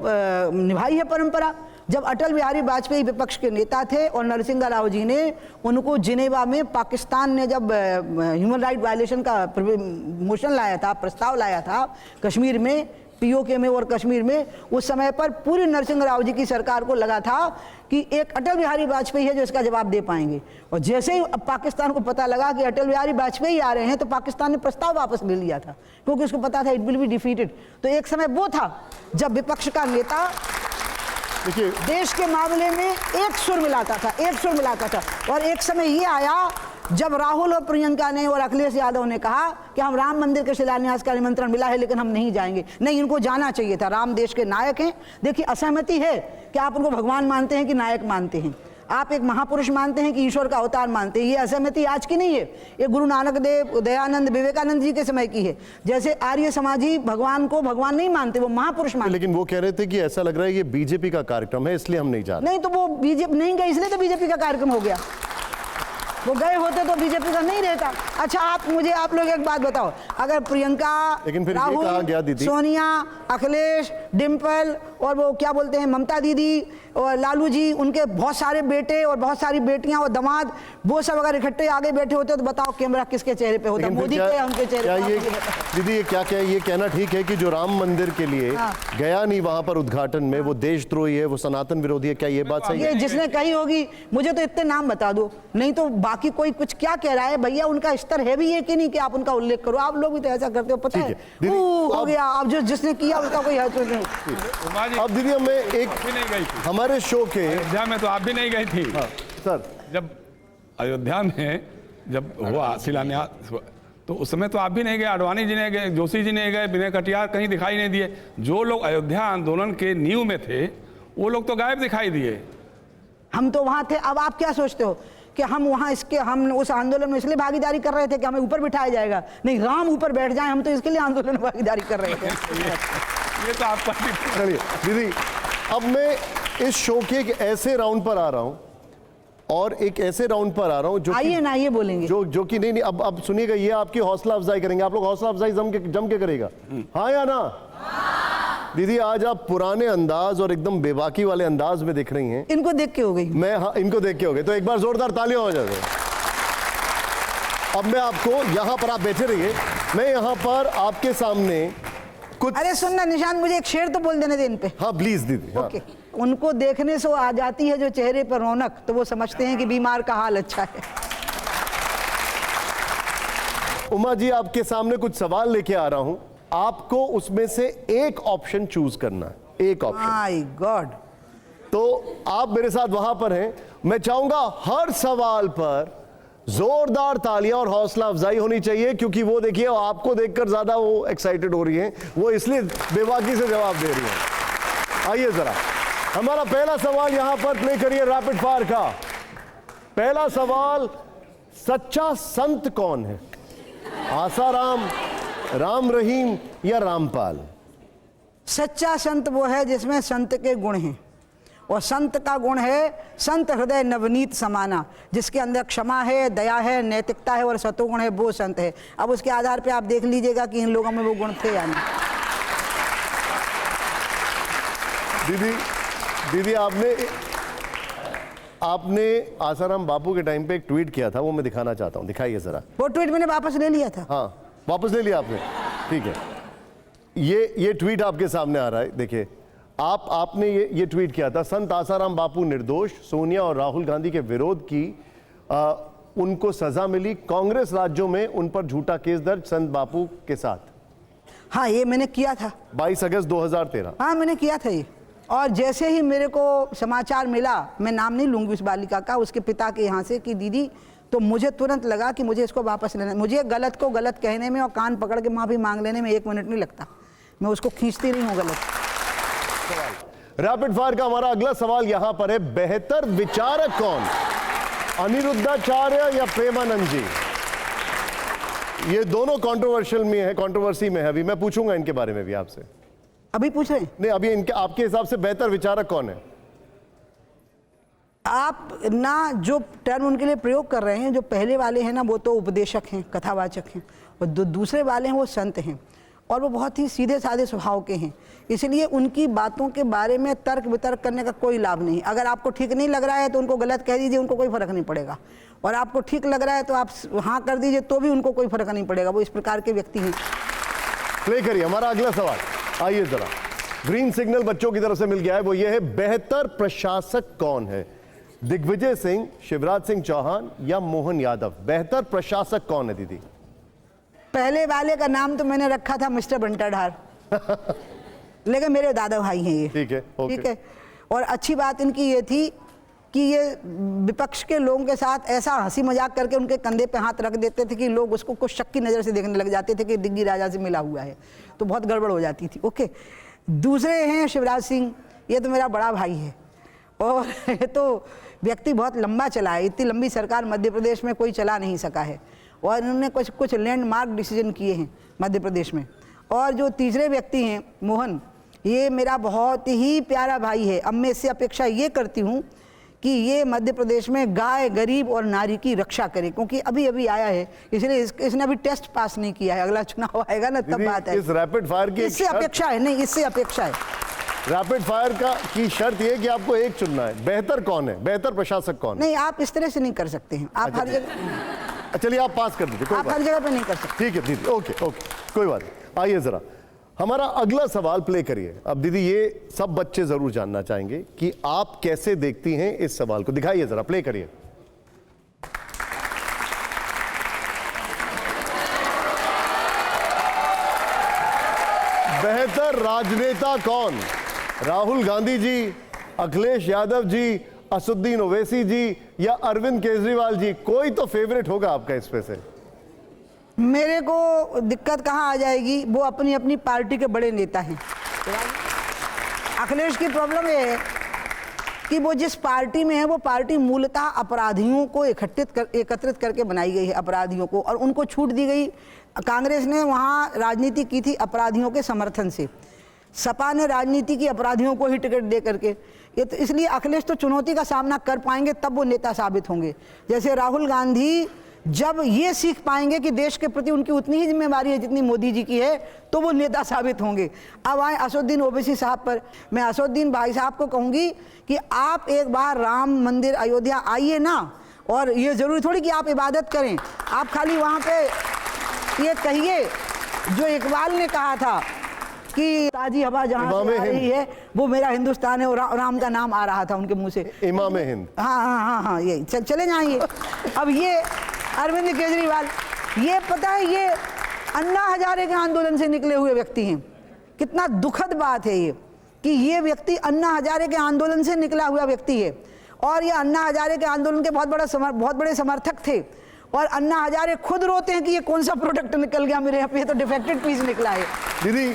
निभाई है परंपरा? जब अटल बिहारी वाजपेयी विपक्ष के नेता थे और नरसिंह राव जी ने उनको जिनेवा में, पाकिस्तान ने जब ह्यूमन राइट वायलेशन का मोशन लाया था, प्रस्ताव लाया था कश्मीर में, पीओके में और कश्मीर में, उस समय पर पूरी नरसिंह राव जी की सरकार को लगा था कि एक अटल बिहारी वाजपेयी है जो इसका जवाब दे पाएंगे। और जैसे ही पाकिस्तान को पता लगा कि अटल बिहारी वाजपेयी आ रहे हैं तो पाकिस्तान ने प्रस्ताव वापस ले लिया था, क्योंकि उसको पता था इट विल बी डिफीटेड। तो एक समय वो था जब विपक्ष का नेता देश के मामले में एक सुर मिलाता था, और एक समय ये आया जब राहुल और प्रियंका ने और अखिलेश यादव ने कहा कि हम राम मंदिर के शिलान्यास का निमंत्रण मिला है लेकिन हम नहीं जाएंगे। नहीं, इनको जाना चाहिए था, राम देश के नायक हैं। देखिए, असहमति है कि आप उनको भगवान मानते हैं कि नायक मानते हैं, आप एक महापुरुष मानते हैं कि ईश्वर का अवतार मानते हैं, ये असहमति आज की नहीं है, ये गुरु नानक देव, दयानंद, विवेकानंद जी के समय की है। जैसे आर्य समाजी भगवान को भगवान नहीं मानते, वो महापुरुष मानते। लेकिन वो कह रहे थे कि ऐसा लग रहा है ये बीजेपी का कार्यक्रम है इसलिए हम नहीं जा रहे। नहीं, तो वो बीजेपी नहीं गए इसलिए तो बीजेपी का कार्यक्रम हो गया, वो गए होते तो बीजेपी का नहीं रहता। अच्छा, आप लोग एक बात बताओ, अगर प्रियंका, राहुल, सोनिया, अखिलेश, डिम्पल और वो क्या बोलते हैं ममता दीदी और लालू जी, उनके बहुत सारे बेटे और बहुत सारी बेटियां और दामाद, वो सब अगर इकट्ठे आगे बैठे होते तो बताओ कैमरा किसके चेहरे पे होता? मोदी के, उनके चेहरे पे। दीदी, ये कहना ठीक है कि जो राम मंदिर के लिए गया नहीं वहां पर उद्घाटन में, वो देशद्रोही है, वो सनातन विरोधी है, क्या ये बात सही है? जिसने कही होगी मुझे तो इतने नाम बता दो, नहीं तो बाकी कोई कुछ क्या कह रहा है भैया, उनका स्तर है भी ये कि नहीं कि आप उनका उल्लेख करो? आप लोग भी तो ऐसा करते हो, पता है हो गया, आप जिसने किया उसका कोई है तो नहीं। अब दीदी, हमें एक हमारे शो के अयोध्या में तो आप भी नहीं गई थी सर, जब अयोध्या में जब हुआ शिलान्यास तो उस समय तो आप भी नहीं गए, आडवाणी जी नहीं गए, जोशी जी नहीं गए, विनय कटियार कहीं दिखाई नहीं दिए। जो लोग अयोध्या आंदोलन के नींव में थे वो लोग तो गायब दिखाई दिए। हम तो वहां थे। अब आप क्या सोचते हो कि हम उस आंदोलन में इसलिए भागीदारी कर रहे थे कि हमें ऊपर बिठाया जाएगा? नहीं, राम ऊपर बैठ जाए, हम तो इसके लिए आंदोलन में भागीदारी कर रहे थे। ये तो आपका चलिए दीदी, अब मैं इस शो के एक ऐसे राउंड पर आ रहा हूं और एक ऐसे राउंड पर आ रहा हूं जो आइए ना, ये बोलेंगे जो कि नहीं, अब सुनिएगा, ये आपकी हौसला अफजाई करेंगे। आप लोग हौसला अफजाई जम के करेगा, हाँ या ना? दीदी, आज आप पुराने अंदाज और एकदम बेबाकी वाले अंदाज में दिख रही हैं। इनको देख के हो गई हाँ, इनको देख के हो गए, तो एक बार जोरदार तालियां हो जाए। अब मैं आपको, यहां पर आप बैठे रहिए, मैं यहां पर आपके सामने कुछ, अरे सुनना निशान, मुझे एक शेर तो बोल देने दे इन पे। हाँ प्लीज दीदी। हाँ। ओके, उनको देखने से वो आ जाती है जो चेहरे पर रौनक, तो वो समझते हैं कि बीमार का हाल अच्छा है। उमा जी, आपके सामने कुछ सवाल लेके आ रहा हूं, आपको उसमें से एक ऑप्शन चूज करना है, एक ऑप्शन। My God. तो आप मेरे साथ वहां पर हैं, मैं चाहूंगा हर सवाल पर जोरदार तालियां और हौसला अफजाई होनी चाहिए, क्योंकि वो देखिए आपको देखकर ज्यादा वो एक्साइटेड हो रही हैं, वो इसलिए बेबाकी से जवाब दे रही हैं। आइए जरा, हमारा पहला सवाल यहां पर प्ले करिए रैपिड फायर का। पहला सवाल, सच्चा संत कौन है? आसाराम, राम रहीम या रामपाल? सच्चा संत वो है जिसमें संत के गुण हैं, और संत का गुण है संत हृदय नवनीत समाना, जिसके अंदर क्षमा है, दया है, नैतिकता है और सतोगुण है, वो संत है। अब उसके आधार पे आप देख लीजिएगा कि इन लोगों में वो गुण थे या नहीं। दीदी, आपने आसाराम बापू के टाइम पे एक ट्वीट किया था, वो मैं दिखाना चाहता हूं, दिखाइए जरा। वो ट्वीट मैंने वापस ले लिया था। हाँ, वापस ले लिया आपने, ठीक है। ये ट्वीट आपके सामने आ रहा है, देखिए। आपने ये ट्वीट किया था, संत आसाराम बापू निर्दोष, सोनिया और राहुल गांधी के विरोध की उनको सजा मिली, कांग्रेस राज्यों में उन पर झूठा केस दर्ज, संत बापू के साथ। हाँ, ये मैंने किया था। 22 अगस्त 2013। हाँ, मैंने किया था ये। और जैसे ही मेरे को समाचार मिला, मैं नाम नहीं लूँगी उस बालिका का, उसके पिता के यहाँ से, कि दीदी, तो मुझे तुरंत लगा कि मुझे इसको वापस लेना। मुझे गलत को गलत कहने में और कान पकड़ के माफ़ी मांग लेने में 1 मिनट नहीं लगता। मैं उसको खींचती नहीं हूँ गलत। रैपिड फायर का हमारा अगला सवाल यहां पर है, बेहतर विचारक कौन, अनिरुद्धाचार्य या प्रेमानंद जी? ये दोनों कंट्रोवर्शियल में है, कंट्रोवर्सी में है। अभी मैं पूछूंगा इनके बारे में भी आपसे। अभी पूछ रहे हैं? नहीं, अभी इनके, आपके हिसाब से बेहतर विचारक कौन है? आप ना जो टर्म उनके लिए प्रयोग कर रहे हैं, जो पहले वाले हैं ना, वो तो उपदेशक हैं, कथावाचक हैं, और दूसरे वाले हैं वो संत हैं, और वो बहुत ही सीधे साधे स्वभाव के हैं। इसलिए उनकी बातों के बारे में तर्क वितर्क करने का कोई लाभ नहीं। अगर आपको ठीक नहीं लग रहा है तो उनको गलत कह दीजिए, उनको कोई फर्क नहीं पड़ेगा। और आपको ठीक लग रहा है तो आप हाँ कर दीजिए, तो भी उनको कोई फर्क नहीं पड़ेगा। वो इस प्रकार के व्यक्ति हैं। प्ले करिए हमारा अगला सवाल। आइए जरा, ग्रीन सिग्नल बच्चों की तरफ से मिल गया है, वो ये है, बेहतर प्रशासक कौन है, दिग्विजय सिंह, शिवराज सिंह चौहान या मोहन यादव? बेहतर प्रशासक कौन है दीदी? पहले वाले का नाम तो मैंने रखा था मिस्टर बंटाढार, लेकिन मेरे दादा भाई हैं ये। ठीक है, ओके। ठीक है। और अच्छी बात इनकी ये थी कि ये विपक्ष के लोगों के साथ ऐसा हंसी मजाक करके उनके कंधे पे हाथ रख देते थे कि लोग उसको कुछ शक की नज़र से देखने लग जाते थे कि दिग्गी राजा से मिला हुआ है, तो बहुत गड़बड़ हो जाती थी। ओके। दूसरे हैं शिवराज सिंह, ये तो मेरा बड़ा भाई है, और ये तो व्यक्ति बहुत लंबा चला है। इतनी लंबी सरकार मध्य प्रदेश में कोई चला नहीं सका है, और इन्होंने कुछ लैंडमार्क डिसीजन किए हैं मध्य प्रदेश में। और जो तीसरे व्यक्ति हैं मोहन, ये मेरा बहुत ही प्यारा भाई है। अब मैं इससे अपेक्षा ये करती हूँ कि ये मध्य प्रदेश में गाय, गरीब और नारी की रक्षा करे, क्योंकि अभी अभी आया है, इसलिए इसने अभी टेस्ट पास नहीं किया है। अगला चुनाव आएगा ना, तब बात है। इस रैपिड फायर की इससे अपेक्षा है, नहीं इससे अपेक्षा है। रैपिड फायर की शर्त यह है कि आपको एक चुनना है। बेहतर कौन है, बेहतर प्रशासक कौन है? नहीं, आप इस तरह से नहीं कर सकते हैं। आप हर जगह, चलिए आप पास कर दीजिए, कोई आप बात हर जगह पे नहीं कर सकते। ठीक है दीदी, ओके ओके, कोई बात नहीं। आइए जरा हमारा अगला सवाल प्ले करिए। अब दीदी, ये सब बच्चे जरूर जानना चाहेंगे कि आप कैसे देखती हैं इस सवाल को। दिखाइए जरा, प्ले करिए। बेहतर राजनेता कौन, राहुल गांधी जी, अखिलेश यादव जी, असुद्दीन ओवैसी जी या अरविंद केजरीवाल जी? कोई तो फेवरेट होगा आपका इसमें से। मेरे को दिक्कत कहाँ आ जाएगी, वो अपनी अपनी पार्टी के बड़े नेता हैं। अखिलेश की प्रॉब्लम ये है कि वो जिस पार्टी में है, वो पार्टी मूलतः अपराधियों को एकत्रित करके बनाई गई है, अपराधियों को, और उनको छूट दी गई। कांग्रेस ने वहाँ राजनीति की थी अपराधियों के समर्थन से, सपा ने राजनीति की अपराधियों को ही टिकट दे करके। ये तो इसलिए अखिलेश तो चुनौती का सामना कर पाएंगे, तब वो नेता साबित होंगे। जैसे राहुल गांधी जब ये सीख पाएंगे कि देश के प्रति उनकी उतनी ही जिम्मेवारी है जितनी मोदी जी की है, तो वो नेता साबित होंगे। अब आए असदुद्दीन ओवैसी साहब पर। मैं असदुद्दीन भाई साहब को कहूँगी कि आप एक बार राम मंदिर अयोध्या आइए ना, और ये ज़रूरी थोड़ी कि आप इबादत करें, आप खाली वहाँ पे ये कहिए जो इकबाल ने कहा था कि ताजी हवा जहाँ से आ रही है वो मेरा हिंदुस्तान है, और राम का नाम आ रहा था उनके मुंह से, इमाम हिंद। हाँ हाँ हाँ हाँ, यही चले जाइए। अब ये अरविंद केजरीवाल, ये पता है ये अन्ना हजारे के आंदोलन से निकले हुए व्यक्ति हैं। कितना दुखद बात है ये कि ये व्यक्ति अन्ना हजारे के आंदोलन से निकला हुआ व्यक्ति है, और ये अन्ना हजारे के आंदोलन के बहुत बड़े समर्थक थे, और अन्ना हजारे खुद रोते हैं कि ये कौन सा प्रोडक्ट निकल गया मेरे यहाँ पे, तो डिफेक्टेड पीस निकला है। दीदी,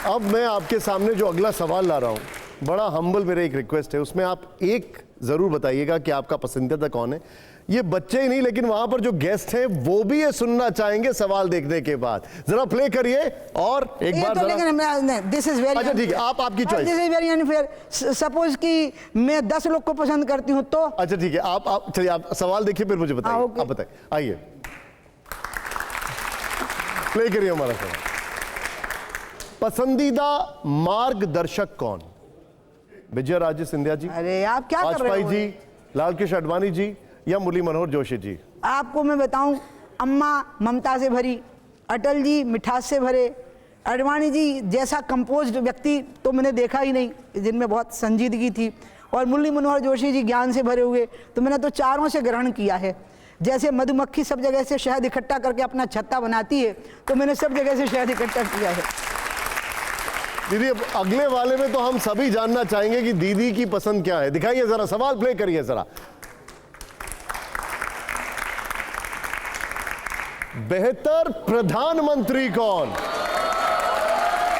अब मैं आपके सामने जो अगला सवाल ला रहा हूँ, बड़ा हम्बल मेरा एक रिक्वेस्ट है, उसमें आप एक जरूर बताइएगा कि आपका पसंदीदा कौन है। ये बच्चे ही नहीं, लेकिन वहां पर जो गेस्ट हैं वो भी ये सुनना चाहेंगे सवाल देखने के बाद। जरा प्ले करिए और एक बार तो लेकिन दिस इज वेरी, अच्छा ठीक है, आपकी choice. This is very unfair. Suppose कि मैं 10 लोग को पसंद करती हूँ तो। अच्छा ठीक है, आप चलिए, आप सवाल देखिए फिर मुझे बताइए। आप बताइए, आइए प्ले करिए हमारा सवाल। पसंदीदा मार्गदर्शक कौन, विजय राजे सिंधिया जी, अरे आप क्या कर रहे हो, वाजपेयी जी, लाल कृष्ण आडवाणी जी या मुरली मनोहर जोशी जी? आपको मैं बताऊं, अम्मा ममता से भरी, अटल जी मिठास से भरे, आडवाणी जी जैसा कंपोज्ड व्यक्ति तो मैंने देखा ही नहीं, जिनमें बहुत संजीदगी थी, और मुरली मनोहर जोशी जी ज्ञान से भरे हुए, तो मैंने तो चारों से ग्रहण किया है। जैसे मधुमक्खी सब जगह से शहद इकट्ठा करके अपना छत्ता बनाती है, तो मैंने सब जगह से शहद इकट्ठा किया है। दीदी अब अगले वाले में तो हम सभी जानना चाहेंगे कि दीदी की पसंद क्या है। दिखाइए जरा, सवाल प्ले करिए जरा। बेहतर प्रधानमंत्री कौन,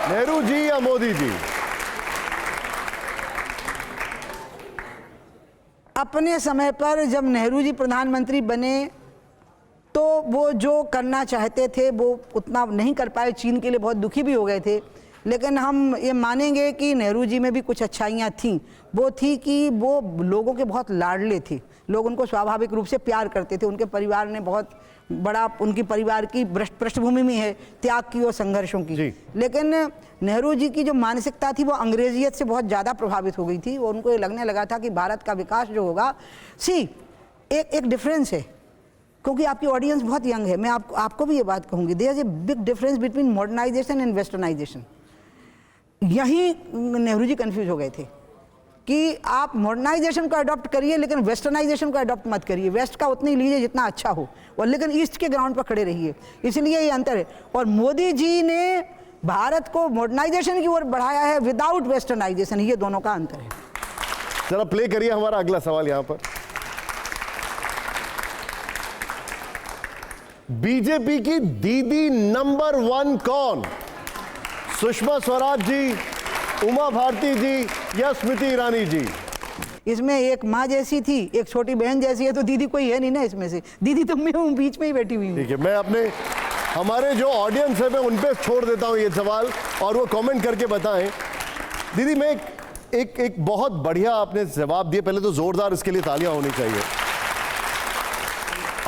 नेहरू जी या मोदी जी? अपने समय पर जब नेहरू जी प्रधानमंत्री बने तो वो जो करना चाहते थे वो उतना नहीं कर पाए, चीन के लिए बहुत दुखी भी हो गए थे। लेकिन हम ये मानेंगे कि नेहरू जी में भी कुछ अच्छाइयाँ थीं। वो थी कि वो लोगों के बहुत लाडले थे, लोग उनको स्वाभाविक रूप से प्यार करते थे। उनके परिवार ने बहुत बड़ा, उनकी परिवार की पृष्ठभूमि में है त्याग की और संघर्षों की। लेकिन नेहरू जी की जो मानसिकता थी वो अंग्रेजियत से बहुत ज़्यादा प्रभावित हो गई थी और उनको ये लगने लगा था कि भारत का विकास जो होगा, एक डिफरेंस है, क्योंकि आपकी ऑडियंस बहुत यंग है। मैं आपको भी ये बात कहूँगी, there is a big difference between modernisation and westernisation. यही नेहरू जी कंफ्यूज हो गए थे कि आप मॉडर्नाइजेशन को अडॉप्ट करिए लेकिन वेस्टर्नाइजेशन को अडॉप्ट मत करिए। वेस्ट का उतना ही लीजिए जितना अच्छा हो, और लेकिन ईस्ट के ग्राउंड पर खड़े रहिए। इसलिए ये अंतर है। और मोदी जी ने भारत को मॉडर्नाइजेशन की ओर बढ़ाया है विदाउट वेस्टर्नाइजेशन, ये दोनों का अंतर है। जरा प्ले करिए हमारा अगला सवाल यहां पर। बीजेपी की दीदी नंबर 1 कौन, सुषमा स्वराज जी, उमा भारती जी या स्मृति ईरानी जी? इसमें एक माँ जैसी थी, एक छोटी बहन जैसी है, तो दीदी कोई है नहीं ना इसमें से। दीदी तो मैं हूँ, बीच में ही बैठी हुई हूँ। ठीक है, मैं अपने हमारे जो ऑडियंस है मैं उन पे छोड़ देता हूँ ये सवाल और वो कमेंट करके बताएं। दीदी मैं एक बहुत बढ़िया आपने जवाब दिए, पहले तो जोरदार इसके लिए तालियां होनी चाहिए।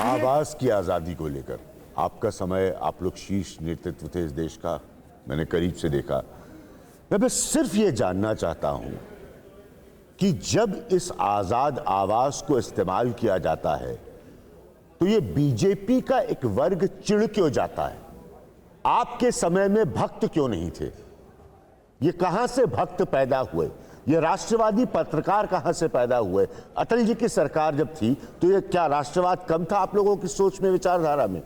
आवाज की आजादी को लेकर आपका समय, आप लोग शीर्ष नेतृत्व थे इस देश का, मैंने करीब से देखा। मैं बस सिर्फ ये जानना चाहता हूं कि जब इस आजाद आवाज को इस्तेमाल किया जाता है तो ये बीजेपी का एक वर्ग चिढ़ क्यों जाता है? आपके समय में भक्त क्यों नहीं थे? ये कहां से भक्त पैदा हुए? ये राष्ट्रवादी पत्रकार कहां से पैदा हुए? अटल जी की सरकार जब थी तो ये क्या राष्ट्रवाद कम था आप लोगों की सोच में, विचारधारा में?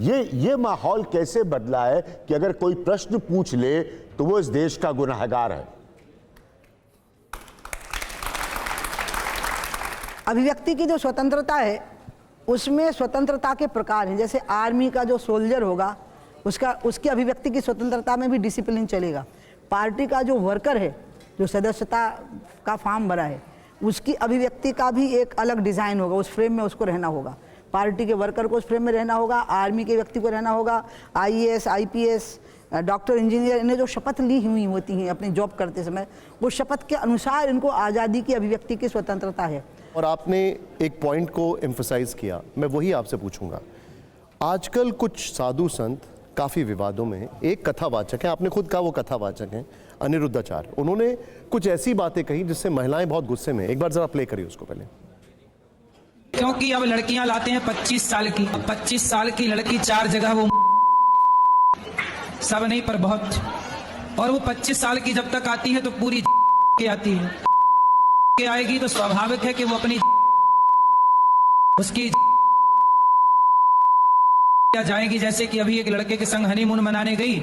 ये माहौल कैसे बदला है कि अगर कोई प्रश्न पूछ ले तो वो इस देश का गुनहगार है? अभिव्यक्ति की जो स्वतंत्रता है उसमें स्वतंत्रता के प्रकार हैं। जैसे आर्मी का जो सोल्जर होगा उसकी अभिव्यक्ति की स्वतंत्रता में भी डिसिप्लिन चलेगा। पार्टी का जो वर्कर है, जो सदस्यता का फॉर्म भरा है, उसकी अभिव्यक्ति का भी एक अलग डिज़ाइन होगा, उस फ्रेम में उसको रहना होगा। पार्टी के वर्कर को उस फ्रेम में रहना होगा, आर्मी के व्यक्ति को रहना होगा। IAS, IPS, डॉक्टर, इंजीनियर, इन्हें जो शपथ ली हुई होती हैं अपनी जॉब करते समय, वो शपथ के अनुसार इनको आज़ादी की अभिव्यक्ति की स्वतंत्रता है। और आपने एक पॉइंट को एम्फसाइज किया, मैं वही आपसे पूछूंगा। आजकल कुछ साधु संत काफ़ी विवादों में हैं। एक कथावाचक है, आपने खुद कहा वो कथावाचक हैं, अनिरुद्धाचार्य। उन्होंने कुछ ऐसी बातें कही जिससे महिलाएं बहुत गुस्से में। एक बार जरा प्ले करिए उसको पहले। क्योंकि अब लड़कियां लाते हैं 25 साल की, 25 साल की लड़की 4 जगह वो सब नहीं पर बहुत, और वो 25 साल की जब तक आती है तो पूरी के आती है के आएगी तो स्वाभाविक है कि वो अपनी उसकी जाएगी। जैसे कि अभी एक लड़के के संग हनीमून मनाने गई,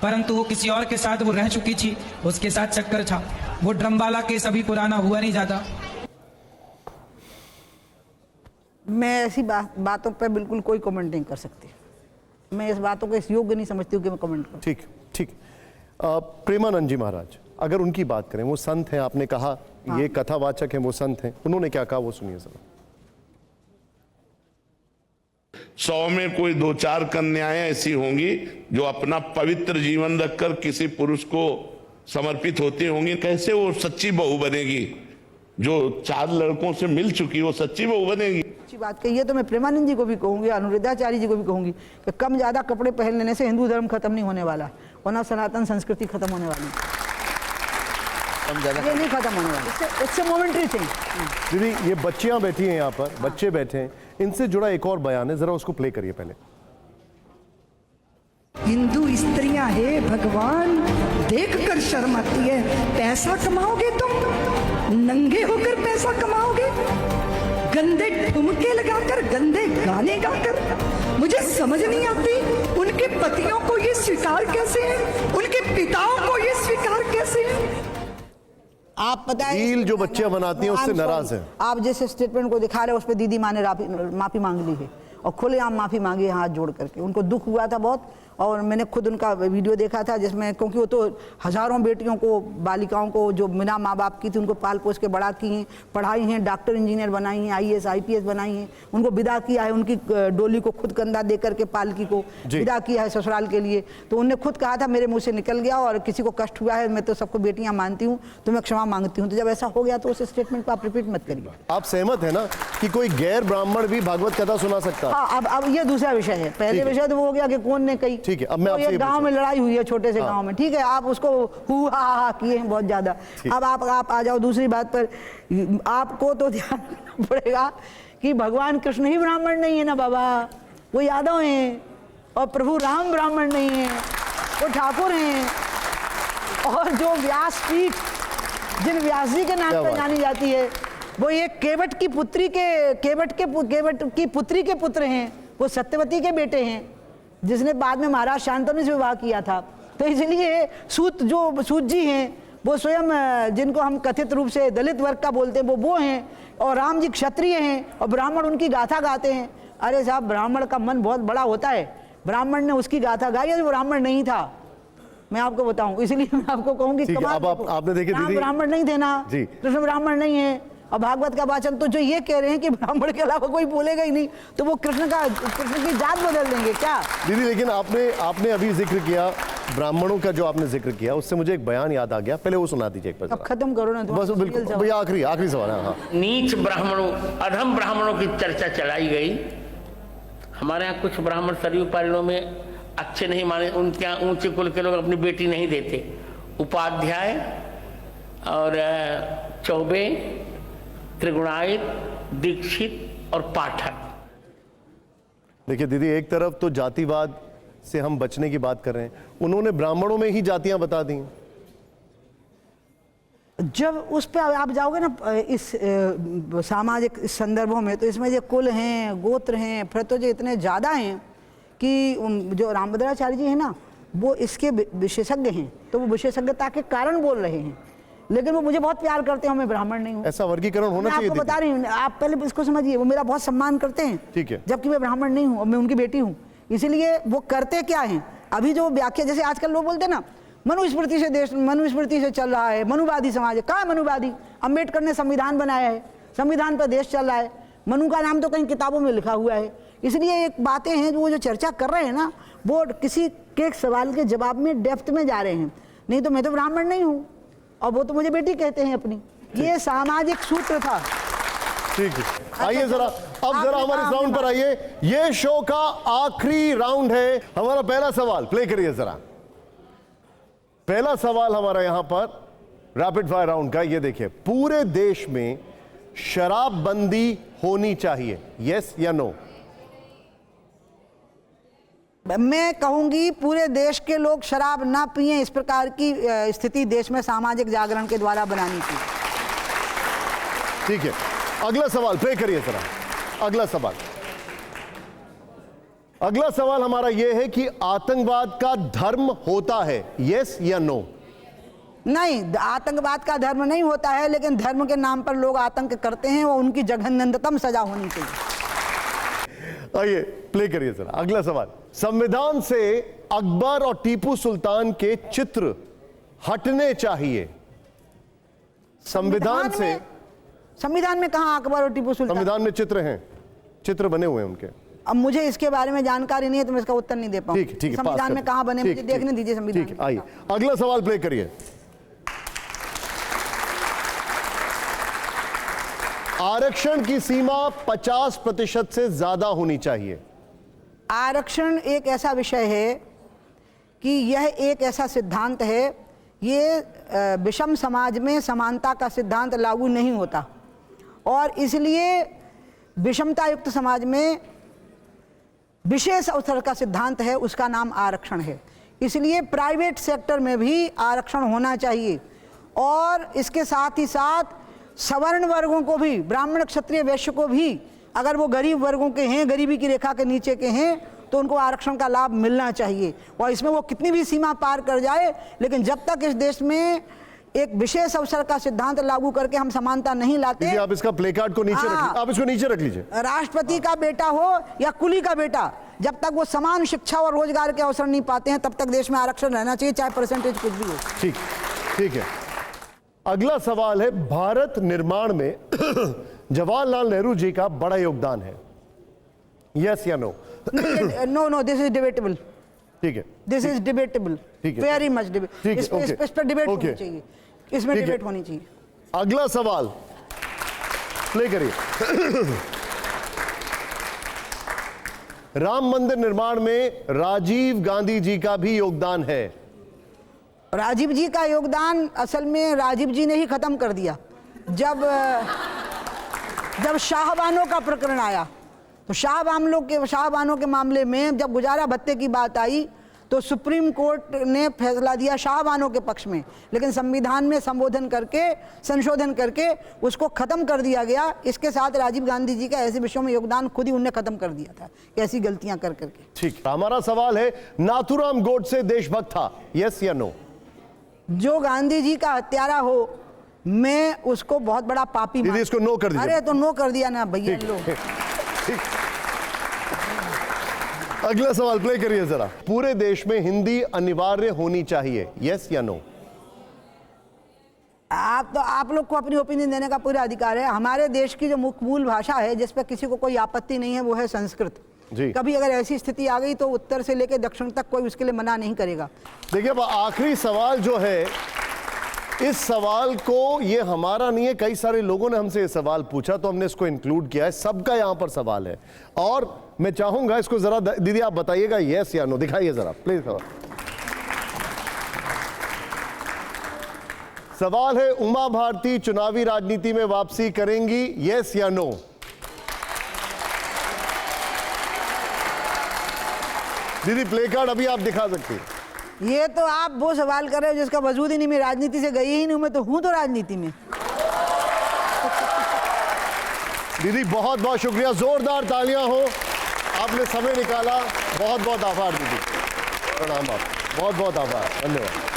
परंतु वो किसी और के साथ वो रह चुकी थी, उसके साथ चक्कर था। वो ड्रमवाला केस अभी पुराना हुआ नहीं जाता। मैं ऐसी बातों पर बिल्कुल कोई कमेंट नहीं कर सकती। मैं इस बातों को इस योग्य नहीं समझती हूँ कि मैं कमेंट करूँ। ठीक। प्रेमानंद जी महाराज, अगर उनकी बात करें, वो संत हैं, आपने कहा ये कथावाचक हैं, वो संत हैं, उन्होंने क्या कहा वो सुनिए जरा। 100 में कोई 2-4 कन्याएं ऐसी होंगी जो अपना पवित्र जीवन रखकर किसी पुरुष को समर्पित होती होंगी। कैसे वो सच्ची बहू बनेगी? जो 4 लड़कों से मिल चुकी वो सच्ची बहू बनेगी? अच्छी बात कही है। तो मैं प्रेमानंद जी को भी कहूंगी, अनिरुद्धाचार्य जी को भी कहूंगी कि कम ज्यादा कपड़े पहन लेने से हिंदू धर्म खत्म नहीं होने वाला, और ना सनातन संस्कृति खत्म होने वाली, ये नहीं खत्म होने वाला। It's a momentary thing. दीदी ये बच्चियां बैठी हैं यहाँ पर, बच्चे बैठे हैं, इनसे जुड़ा एक और बयान है, जरा उसको प्ले करिए पहले। हिंदू स्त्रियां है भगवान, देखकर शर्म आती है। पैसा कमाओगे तुम, नंगे होकर पैसा कमाओगे। गंदे ठुमके लगाकर, गंदे गाने गाकर। मुझे समझ नहीं आती उनके पतियों को ये स्वीकार कैसे है, उनके पिताओं को ये स्वीकार कैसे है। आप पता है रील जो बच्चियां बनाती हैं उससे नाराज हैं। आप जैसे स्टेटमेंट को दिखा रहे हो उस पर दीदी माँ ने माफी मांग ली है और खुलेआम माफी मांगी है हाथ जोड़ करके। उनको दुख हुआ था बहुत और मैंने खुद उनका वीडियो देखा था जिसमें, क्योंकि वो तो हजारों बेटियों को, बालिकाओं को जो बिना माँ बाप की थी उनको पाल पोस के बड़ा की हैं, पढ़ाई हैं, डॉक्टर इंजीनियर बनाई हैं, IAS IPS बनाई हैं, उनको विदा किया है, उनकी डोली को खुद कंधा दे करके पालकी को विदा किया है ससुराल के लिए। तो उन्होंने खुद कहा था मेरे मुँह से निकल गया और किसी को कष्ट हुआ है, मैं तो सबको बेटियाँ मानती हूँ तो मैं क्षमा मांगती हूँ। तो जब ऐसा हो गया तो उस स्टेटमेंट को आप रिपीट मत करिए। आप सहमत है ना कि कोई गैर ब्राह्मण भी भागवत कथा सुना सकता है? हाँ, अब ये दूसरा विषय है। पहले विषय तो वो हो गया कि कौन ने कही। ठीक है, अब मैं आपसे गांव में लड़ाई हुई है, छोटे से गांव में, ठीक है, आप उसको हु हा किए हैं बहुत ज्यादा। अब आप आ जाओ दूसरी बात पर। आपको तो ध्यान रखना पड़ेगा कि भगवान कृष्ण ही ब्राह्मण नहीं है ना बाबा, वो यादव हैं, और प्रभु राम ब्राह्मण नहीं है, वो ठाकुर हैं। और जो व्यासपीठ जिन व्यास जी के नाम पर जानी जाती है वो ये केवट की पुत्री के पुत्र हैं, वो सत्यवती के बेटे हैं जिसने बाद में महाराज शांतनु से विवाह किया था। तो इसलिए सूत जी हैं वो स्वयं, जिनको हम कथित रूप से दलित वर्ग का बोलते हैं, वो हैं, और राम जी क्षत्रिय हैं और ब्राह्मण उनकी गाथा गाते हैं। अरे साहब, ब्राह्मण का मन बहुत बड़ा होता है। ब्राह्मण ने उसकी गाथा गाई है, वो ब्राह्मण नहीं था, मैं आपको बताऊं। इसलिए मैं आपको कहूंगी आपने देखे दीदी, ब्राह्मण नहीं थे ना, कृष्ण ब्राह्मण नहीं है। और भागवत का वाचन तो जो ये कह रहे हैं कि ब्राह्मण के अलावा कोई बोलेगा ही नहीं, तो वो कृष्ण की जात बदल देंगे क्या? दीदी लेकिन आपने अभी जिक्र किया ब्राह्मणों का, जो आपने जिक्र किया उससे मुझे एक बयान याद आ गया, पहले वो सुना दीजिए एक बार। अब खत्म करो ना, बस बिल्कुल भैया, आखिरी सवाल है। हाँ, नीच ब्राह्मणों, अधम ब्राह्मणों की चर्चा चलाई गई। हमारे यहाँ कुछ ब्राह्मण सरयू पारणों में अच्छे नहीं माने, उनके यहाँ ऊंचे कुल के लोग अपनी बेटी नहीं देते। उपाध्याय और चौबे, त्रिगुणायत, दीक्षित और पाठक। देखिए दीदी, एक तरफ तो जातिवाद से हम बचने की बात कर रहे हैं, उन्होंने ब्राह्मणों में ही जातियां बता दी। जब उस पे आप जाओगे ना इस सामाजिक संदर्भों में, तो इसमें जो कुल हैं, गोत्र हैं, फिर तो जो इतने ज़्यादा हैं कि जो रामभद्राचार्य जी हैं ना, वो इसके विशेषज्ञ हैं, तो वो विशेषज्ञता के कारण बोल रहे हैं। लेकिन वो मुझे बहुत प्यार करते हैं, मैं ब्राह्मण नहीं हूँ। ऐसा वर्गीकरण होना चाहिए। आपको बता रही हूँ, आप पहले इसको समझिए, वो मेरा बहुत सम्मान करते हैं, ठीक है, जबकि मैं ब्राह्मण नहीं हूँ और मैं उनकी बेटी हूँ। इसीलिए वो करते क्या हैं, अभी जो व्याख्या, जैसे आजकल लोग बोलते हैं ना, मनुस्मृति से देश, मनुस्मृति से चल रहा है, मनुवादी समाज है। कहाँ है मनुवादी? अम्बेडकर ने संविधान बनाया है, संविधान पर देश चल रहा है, मनु का नाम तो कहीं किताबों में लिखा हुआ है। इसलिए एक बातें हैं वो जो चर्चा कर रहे हैं ना, वो किसी के सवाल के जवाब में डेप्थ में जा रहे हैं। नहीं तो मैं तो ब्राह्मण नहीं हूँ और वो तो मुझे बेटी कहते हैं अपनी। ये सामाजिक सूत्र था। ठीक है, आइए जरा, अब जरा हमारे राउंड पर आइए। ये शो का आखिरी राउंड है। हमारा पहला सवाल प्ले करिए जरा। पहला सवाल हमारा यहां पर रैपिड फायर राउंड का, ये देखिए, पूरे देश में शराबबंदी होनी चाहिए, यस या नो? मैं कहूंगी पूरे देश के लोग शराब ना पिएं, इस प्रकार की स्थिति देश में सामाजिक जागरण के द्वारा बनानी चाहिए। ठीक है, अगला सवाल प्ले करिए जरा। अगला सवाल हमारा यह है कि आतंकवाद का धर्म होता है, यस या नो? नहीं, आतंकवाद का धर्म नहीं होता है, लेकिन धर्म के नाम पर लोग आतंक करते हैं, वो उनकी जघन्यतम सजा होनी चाहिए। आइए प्ले करिए जरा अगला सवाल। संविधान से अकबर और टीपू सुल्तान के चित्र हटने चाहिए। संविधान में कहां अकबर और टीपू सुल्तान? संविधान में चित्र हैं, चित्र बने हुए हैं उनके। अब मुझे इसके बारे में जानकारी नहीं है तो मैं इसका उत्तर नहीं दे पाऊंगा। ठीक है, संविधान में कहां बने मुझे देखने दीजिए संविधान। ठीक है, आइए अगला सवाल प्ले करिए। आरक्षण की सीमा 50% से ज्यादा होनी चाहिए। आरक्षण एक ऐसा विषय है कि यह एक ऐसा सिद्धांत है, ये विषम समाज में समानता का सिद्धांत लागू नहीं होता, और इसलिए विषमता युक्त समाज में विशेष अवसर का सिद्धांत है, उसका नाम आरक्षण है। इसलिए प्राइवेट सेक्टर में भी आरक्षण होना चाहिए, और इसके साथ ही साथ सवर्ण वर्गों को भी, ब्राह्मण क्षत्रिय वैश्य को भी, अगर वो गरीब वर्गों के हैं, गरीबी की रेखा के नीचे के हैं, तो उनको आरक्षण का लाभ मिलना चाहिए। और इसमें वो कितनी भी सीमा पार कर जाए, लेकिन जब तक इस देश में एक विशेष अवसर का सिद्धांत लागू करके हम समानता नहीं लाते। आप इसका प्ले कार्ड को नीचे रखिए, आप इसको नीचे रख लीजिए। राष्ट्रपति का बेटा हो या कुली का बेटा, जब तक वो समान शिक्षा और रोजगार के अवसर नहीं पाते हैं, तब तक देश में आरक्षण रहना चाहिए, चाहे परसेंटेज कुछ भी हो। ठीक, ठीक है। अगला सवाल है, भारत निर्माण में जवाहरलाल नेहरू जी का बड़ा योगदान है, यस या no? No no, this is debatable. ठीक है, this is debatable, very much debate. इस पर डिबेट होनी चाहिए, इसमें डिबेट होनी चाहिए। अगला सवाल प्ले करिए। राम मंदिर निर्माण में राजीव गांधी जी का भी योगदान है। राजीव जी का योगदान असल में राजीव जी ने ही खत्म कर दिया। जब शाहबानों का प्रकरण आया, तो शाहबानों के मामले में जब गुजारा भत्ते की बात आई, तो सुप्रीम कोर्ट ने फैसला दिया शाहबानों के पक्ष में, लेकिन संविधान में संशोधन करके उसको खत्म कर दिया गया। इसके साथ राजीव गांधी जी का ऐसे विषयों में योगदान खुद ही उनने खत्म कर दिया था, ऐसी गलतियां कर करके। ठीक, हमारा सवाल है, नाथूराम गोडसे देशभक्त था, यस या नो? जो गांधी जी का हत्यारा हो, मैं उसको बहुत बड़ा पापी दीदी इसको नो कर दीजिए। अरे तो नो कर दिया ना भैया। अगला सवाल प्ले करिए जरा। पूरे देश में हिंदी अनिवार्य होनी चाहिए, यस या नो? आप लोग को अपनी ओपिनियन देने का पूरा अधिकार है। हमारे देश की जो मूल भाषा है, जिस पर किसी को कोई आपत्ति नहीं है, वो है संस्कृत। कभी अगर ऐसी स्थिति आ गई तो उत्तर से लेकर दक्षिण तक कोई उसके लिए मना नहीं करेगा। देखिए, अब आखिरी सवाल जो है, इस सवाल को, ये हमारा नहीं है, कई सारे लोगों ने हमसे ये सवाल पूछा तो हमने इसको इंक्लूड किया है। सबका यहां पर सवाल है और मैं चाहूंगा इसको जरा दीदी आप बताइएगा यस या नो, दिखाइए जरा प्लीज। सवाल है, उमा भारती चुनावी राजनीति में वापसी करेंगी, यस या नो? दीदी प्ले कार्ड अभी आप दिखा सकती हैं। ये तो आप वो सवाल कर रहे हो जिसका वजूद ही नहीं। मैं राजनीति से गई ही नहीं हूं, मैं तो हूं तो राजनीति में। दीदी बहुत बहुत शुक्रिया, जोरदार तालियां हो, आपने समय निकाला। बहुत बहुत आभार दीदी, प्रणाम, आप बहुत बहुत आभार, धन्यवाद।